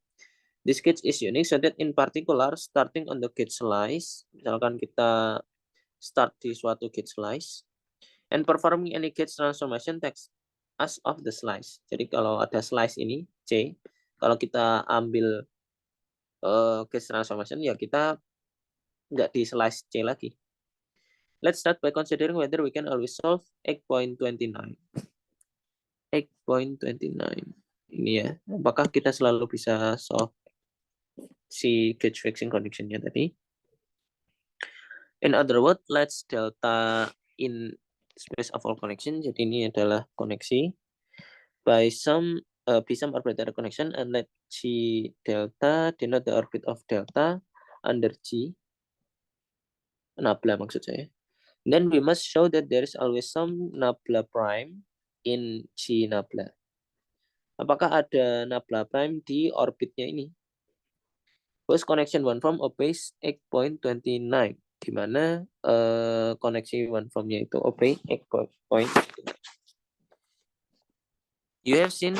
This gauge is unique so that in particular starting on the gauge slice, misalkan kita start di suatu gauge slice, and performing any gauge transformation takes us of the slice. Jadi kalau ada slice ini, C, kalau kita ambil gauge transformation, ya kita nggak di slice C lagi. Let's start by considering whether we can always solve 8.29. 8.29. Ini ya, apakah kita selalu bisa solve si gauge fixing condition-nya tadi? In other words, let's delta in space of all connection. Jadi ini adalah koneksi by some arbitrary connection and let G delta denote the orbit of delta under G. Nabla maksud saya. Then we must show that there is always some nabla prime in G nabla. Apakah ada nabla prime di orbitnya ini? First connection one from obeys 8.29, di mana koneksi one from-nya itu obey 8.29. You have seen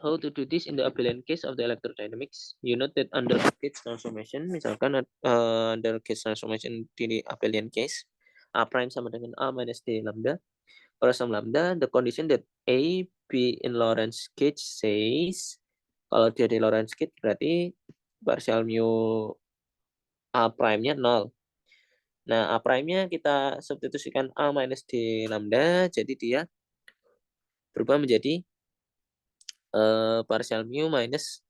how to do this in the abelian case of the electrodynamics. You note that under gauge transformation, misalkan under gauge transformation di abelian case, A prime sama dengan A minus D lambda. For some lambda, the condition that A be in Lorentz gauge says, kalau dia di Lorentz gauge berarti partial mu A prime-nya 0. Nah, A prime-nya kita substitusikan A minus D lambda, jadi dia berubah menjadi partial mu minus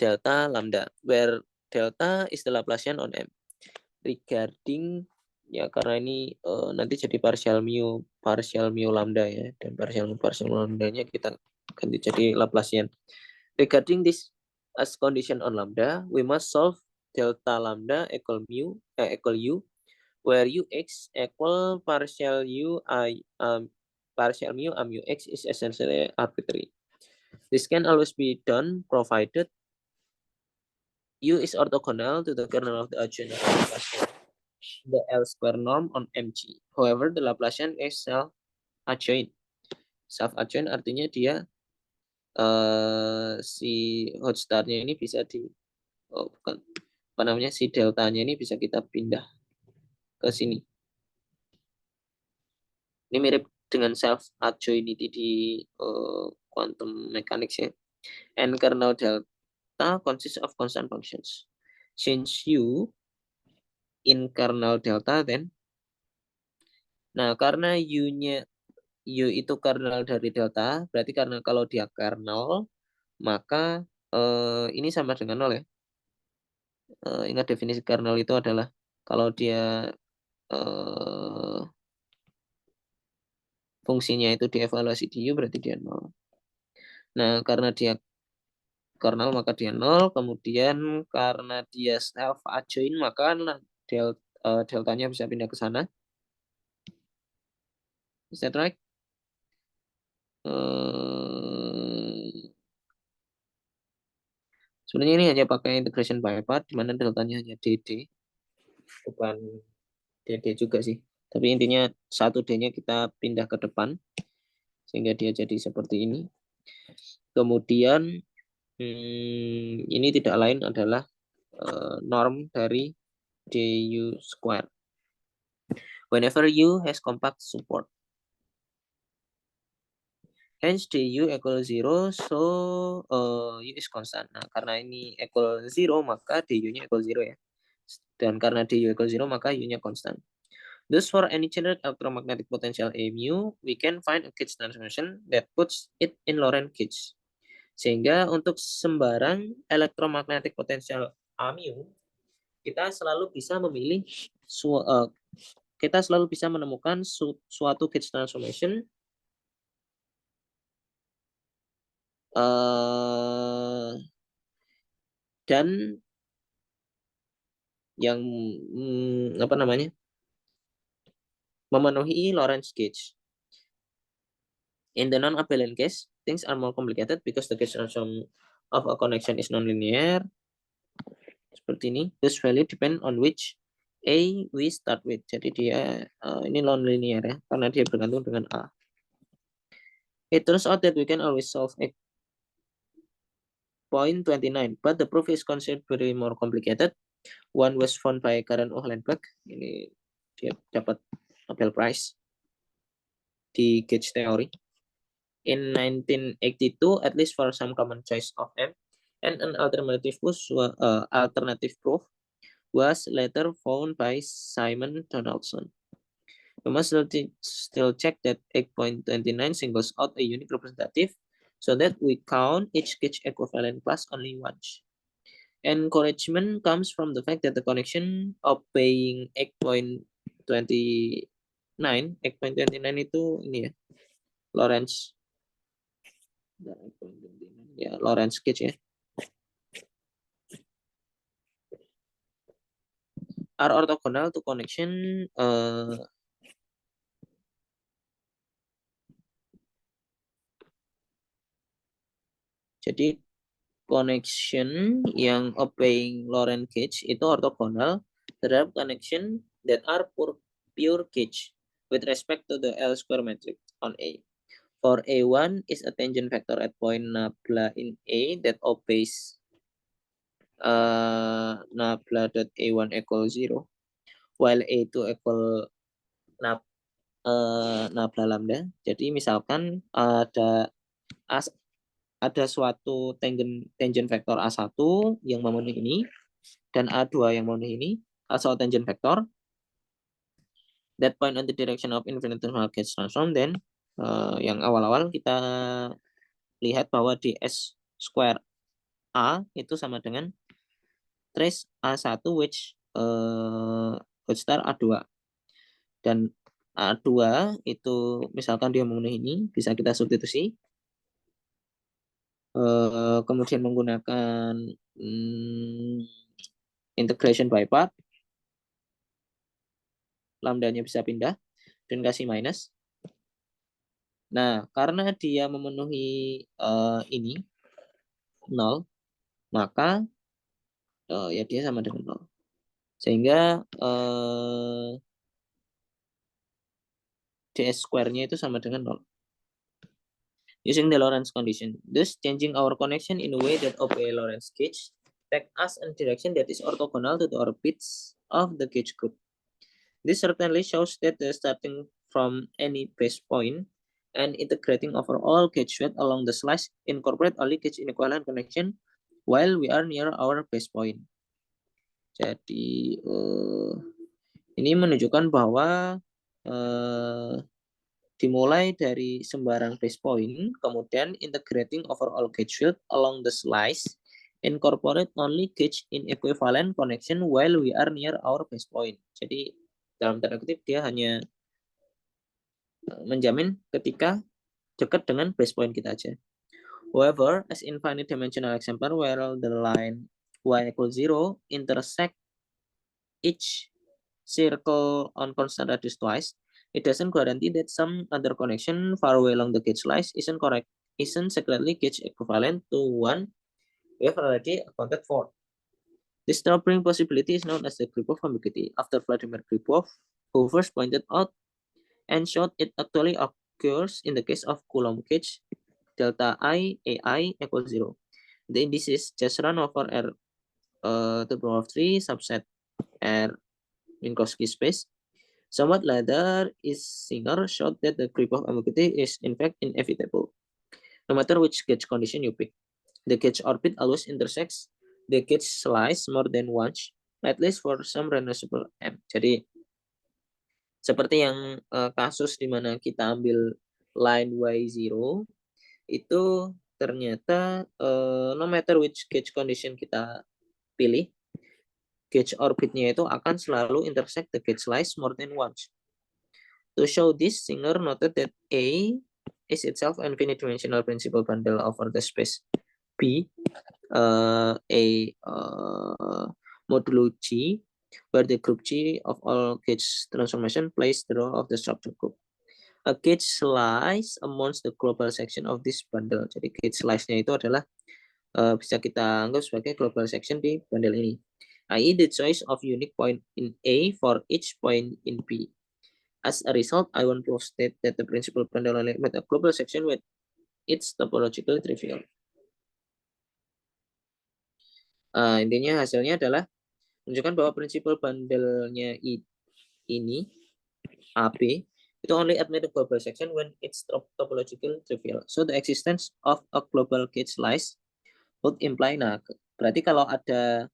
delta lambda, where delta is the Laplacian on M. Regarding, ya karena ini nanti jadi partial mu lambda ya, dan partial lambdanya kita ganti jadi Laplacian. Regarding this as condition on lambda, we must solve delta lambda equal u, where ux equal partial mu mu x is essentially arbitrary. This can always be done provided u is orthogonal to the kernel of the adjoint Laplacian, the L square norm on Mg. However, the Laplacian is self-adjoint. Self-adjoint artinya dia si Hotstar-nya ini bisa si deltanya ini bisa kita pindah ke sini. Ini mirip dengan self-adjoinity di quantum mechanics ya. And kernel delta consists of constant functions. Since u in kernel delta then, nah karena u itu kernel dari delta, berarti karena kalau dia kernel, maka ini sama dengan 0 ya. Ingat definisi kernel itu adalah kalau dia fungsinya itu dievaluasi di u, berarti dia 0. Nah, karena dia kernel maka dia 0, kemudian karena dia self adjoint maka deltanya bisa pindah ke sana. Is that right? Sebenarnya ini hanya pakai integration by part, di mana deltanya hanya dd, bukan dd juga sih. Tapi intinya satu d-nya kita pindah ke depan, sehingga dia jadi seperti ini. Kemudian ini tidak lain adalah norm dari du square. Whenever u has compact support. Hence du equal 0, so u is constant. Nah, karena ini equal 0, maka du-nya equal 0 ya. Dan karena du equal 0, maka u-nya constant. Thus, for any general electromagnetic potential A mu, we can find a gauge transformation that puts it in Lorentz gauge. Sehingga untuk sembarang electromagnetic potential A mu, kita selalu bisa memilih, kita selalu bisa menemukan suatu gauge transformation dan yang memenuhi Lorentz gauge. In the non-abelian case, things are more complicated because the gauge transform of a connection is nonlinear, seperti ini, this value depend on which A we start with. Jadi dia ini nonlinear ya, karena dia bergantung dengan A. It turns out that we can always solve point 29, but the proof is considerably more complicated. One was found by Karen Uhlenbeck. Ini dia dapat Nobel Prize di gauge theory. In 1982, at least for some common choice of M, and an alternative proof was later found by Simon Donaldson. We must still check that 8.29 singles out a unique representative so that we count each gauge equivalent class only once. Encouragement comes from the fact that the connection obeying 8.29 itu ini ya, Lorentz gauge ya, are orthogonal to connection jadi connection yang obeying Lorentz gauge itu orthogonal terhadap connection that are pure gauge with respect to the L square matrix on A. For A1 is a tangent vector at point nabla in A that obeys nabla.A1 equal 0, while A2 equal nabla lambda. Jadi misalkan ada suatu tangent vektor A1 yang memenuhi ini dan A2 yang memenuhi ini, asal tangent vektor that point on the direction of infinitesimal gauge transform, then yang awal-awal kita lihat bahwa di S square A itu sama dengan trace A1 which star A2, dan A2 itu misalkan dia memenuhi ini, bisa kita substitusi kemudian menggunakan integration by part, lambdanya bisa pindah dan kasih minus. Nah, karena dia memenuhi ini 0, maka ya dia sama dengan 0. Sehingga ds square-nya itu sama dengan 0. Using the Lorentz condition, thus changing our connection in a way that obey Lorentz gauge take us in direction that is orthogonal to the orbits of the gauge group. This certainly shows that the starting from any base point and integrating over all gauge weight along the slice incorporate only gauge inequivalent connection while we are near our base point. Jadi ini menunjukkan bahwa dimulai dari sembarang base point, kemudian integrating over all gauge field along the slice, incorporate only gauge in equivalent connection while we are near our base point. Jadi dalam tanda kutip dia hanya menjamin ketika dekat dengan base point kita aja. However, as infinite dimensional example where the line y equals 0 intersect each circle on constant radius twice, it doesn't guarantee that some other connection far away along the gauge slice isn't secretly gauge equivalent to one we have already accounted for. This troubling possibility is known as the Gripov ambiguity, after Vladimir Gripov, who first pointed out and showed it actually occurs in the case of Coulomb gauge delta I AI equals 0. The indices just run over R to the power of 3 subset R Minkowski space. Somewhat later, Singer showed that the Gripov ambiguity is in fact inevitable, no matter which gauge condition you pick. The gauge orbit always intersects the gauge slice more than once, at least for some reducible M. Jadi seperti yang kasus di mana kita ambil line Y0, itu ternyata no matter which gauge condition kita pilih, gauge orbitnya itu akan selalu intersect the gauge slice more than once. To show this, Singer noted that A is itself an infinite dimensional principal bundle over the space B, modulo G, where the group G of all gauge transformation plays the role of the structure group. A gauge slice amounts the global section of this bundle. Jadi gauge slice-nya itu adalah bisa kita anggap sebagai global section di bundle ini, i.e. the choice of unique point in A for each point in B. As a result, I want to state that the principal bundle element a global section with its topological trivial. Intinya hasilnya adalah menunjukkan bahwa prinsipal bundle-nya ini AB itu only admit a global section when its topological trivial. So the existence of a global gauge slice would imply, nah berarti kalau ada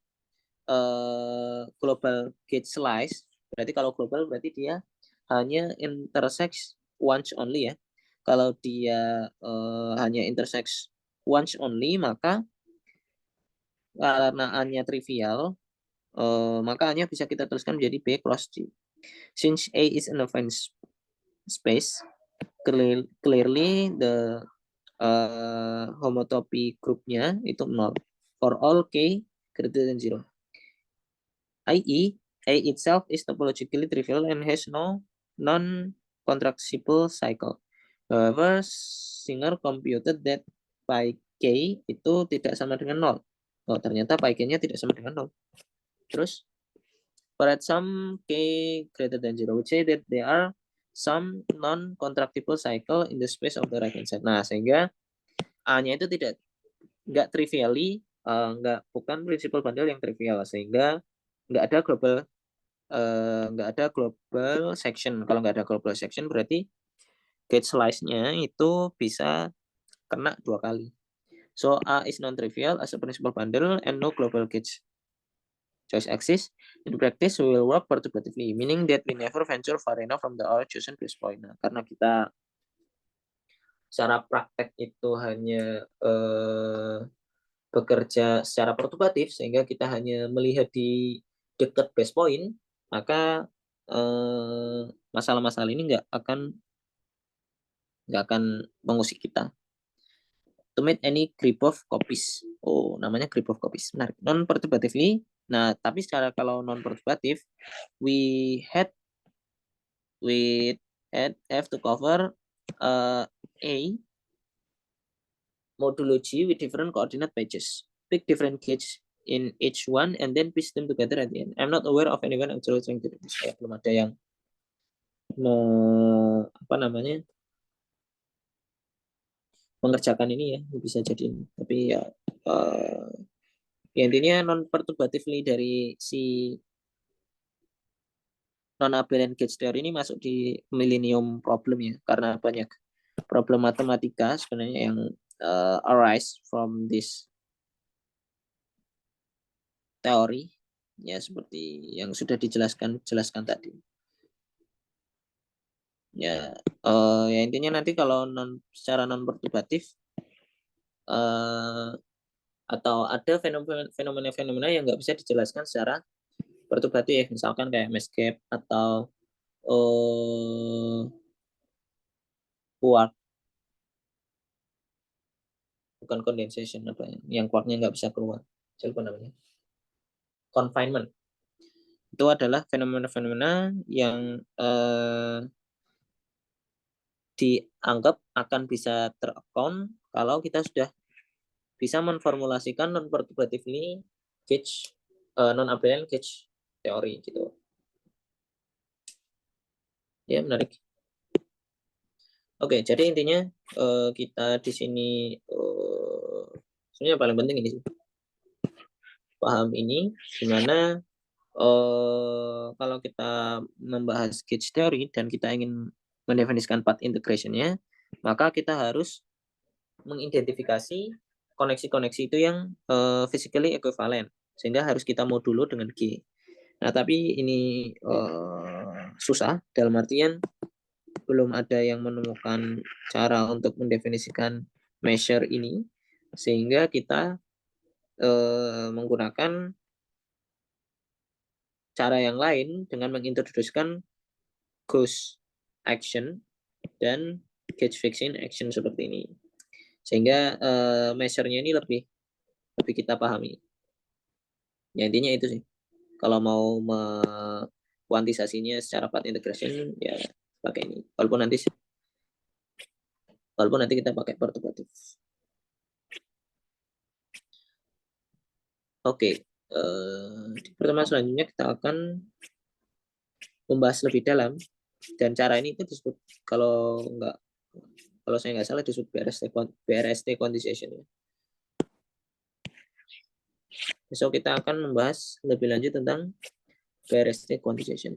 global gauge slice, berarti kalau global berarti dia hanya intersects once only ya. Kalau dia hanya intersects once only, maka karena A-nya trivial, maka A-nya bisa kita tuliskan menjadi B cross G. Since A is an affine space, clearly the homotopy groupnya itu 0 for all K greater than 0. i.e. A itself is topologically trivial and has no non-contractible cycle. However, Singer computed that pi K itu tidak sama dengan 0. Oh, ternyata pi K-nya tidak sama dengan 0. Terus, for at some K greater than 0, we say that there are some non-contractible cycle in the space of the right hand side. Nah, sehingga A-nya itu nggak trivially, bukan principal bundle yang trivial, sehingga nggak ada global section. Kalau nggak ada global section berarti gauge slice-nya itu bisa kena 2 kali. So A is non-trivial as a principal bundle and no global gauge choice exists. In practice, we will work perturbatively, meaning that we never venture far enough from our chosen base point. Nah, karena kita secara praktek itu hanya bekerja secara perturbatif, sehingga kita hanya melihat di dekat base point, maka masalah-masalah ini nggak akan mengusik kita. To meet any group of copies. Oh, namanya group of copies. Menarik. Non-perturbatively. Nah, tapi secara kalau non-perturbatif, we have to cover A modulo G with different coordinate pages. Pick different gauge in each one and then piece them together at the end. I'm not aware of anyone actually trying to do this. Ya, belum ada yang mengerjakan ini ya, bisa jadi. Tapi ya, ya intinya non perturbatively dari si non abelian gauge theory ini masuk di millennium problem ya, karena banyak problem matematika sebenarnya yang arise from this teori ya, seperti yang sudah dijelaskan tadi ya. Ya intinya nanti kalau secara non perturbatif atau ada fenomena-fenomena yang nggak bisa dijelaskan secara perturbatif, misalkan kayak mass gap atau quark, bukan condensation, yang quarknya nggak bisa keluar, siapa namanya, confinement. Itu adalah fenomena-fenomena yang dianggap akan bisa ter-account kalau kita sudah bisa menformulasikan non-perturbatively gauge, non-abelian gauge teori gitu. Ya, menarik. Oke, jadi intinya kita di sini sebenarnya paling penting ini sih, paham ini gimana kalau kita membahas gauge theory dan kita ingin mendefinisikan path integration-nya, maka kita harus mengidentifikasi koneksi-koneksi itu yang physically equivalent, sehingga harus kita modulo dengan G. Nah, tapi ini susah, dalam artian belum ada yang menemukan cara untuk mendefinisikan measure ini, sehingga kita menggunakan cara yang lain dengan mengintroduksikan gauge action dan gauge fixing action seperti ini, sehingga measure-nya ini lebih kita pahami. Ya intinya itu sih. Kalau mau kuantisasinya secara path integration ya pakai ini. Walaupun nanti kita pakai perturbatif. Oke, di pertemuan selanjutnya kita akan membahas lebih dalam, dan cara ini itu disebut, kalau saya nggak salah disebut BRST quantization ya. Besok kita akan membahas lebih lanjut tentang BRST quantization.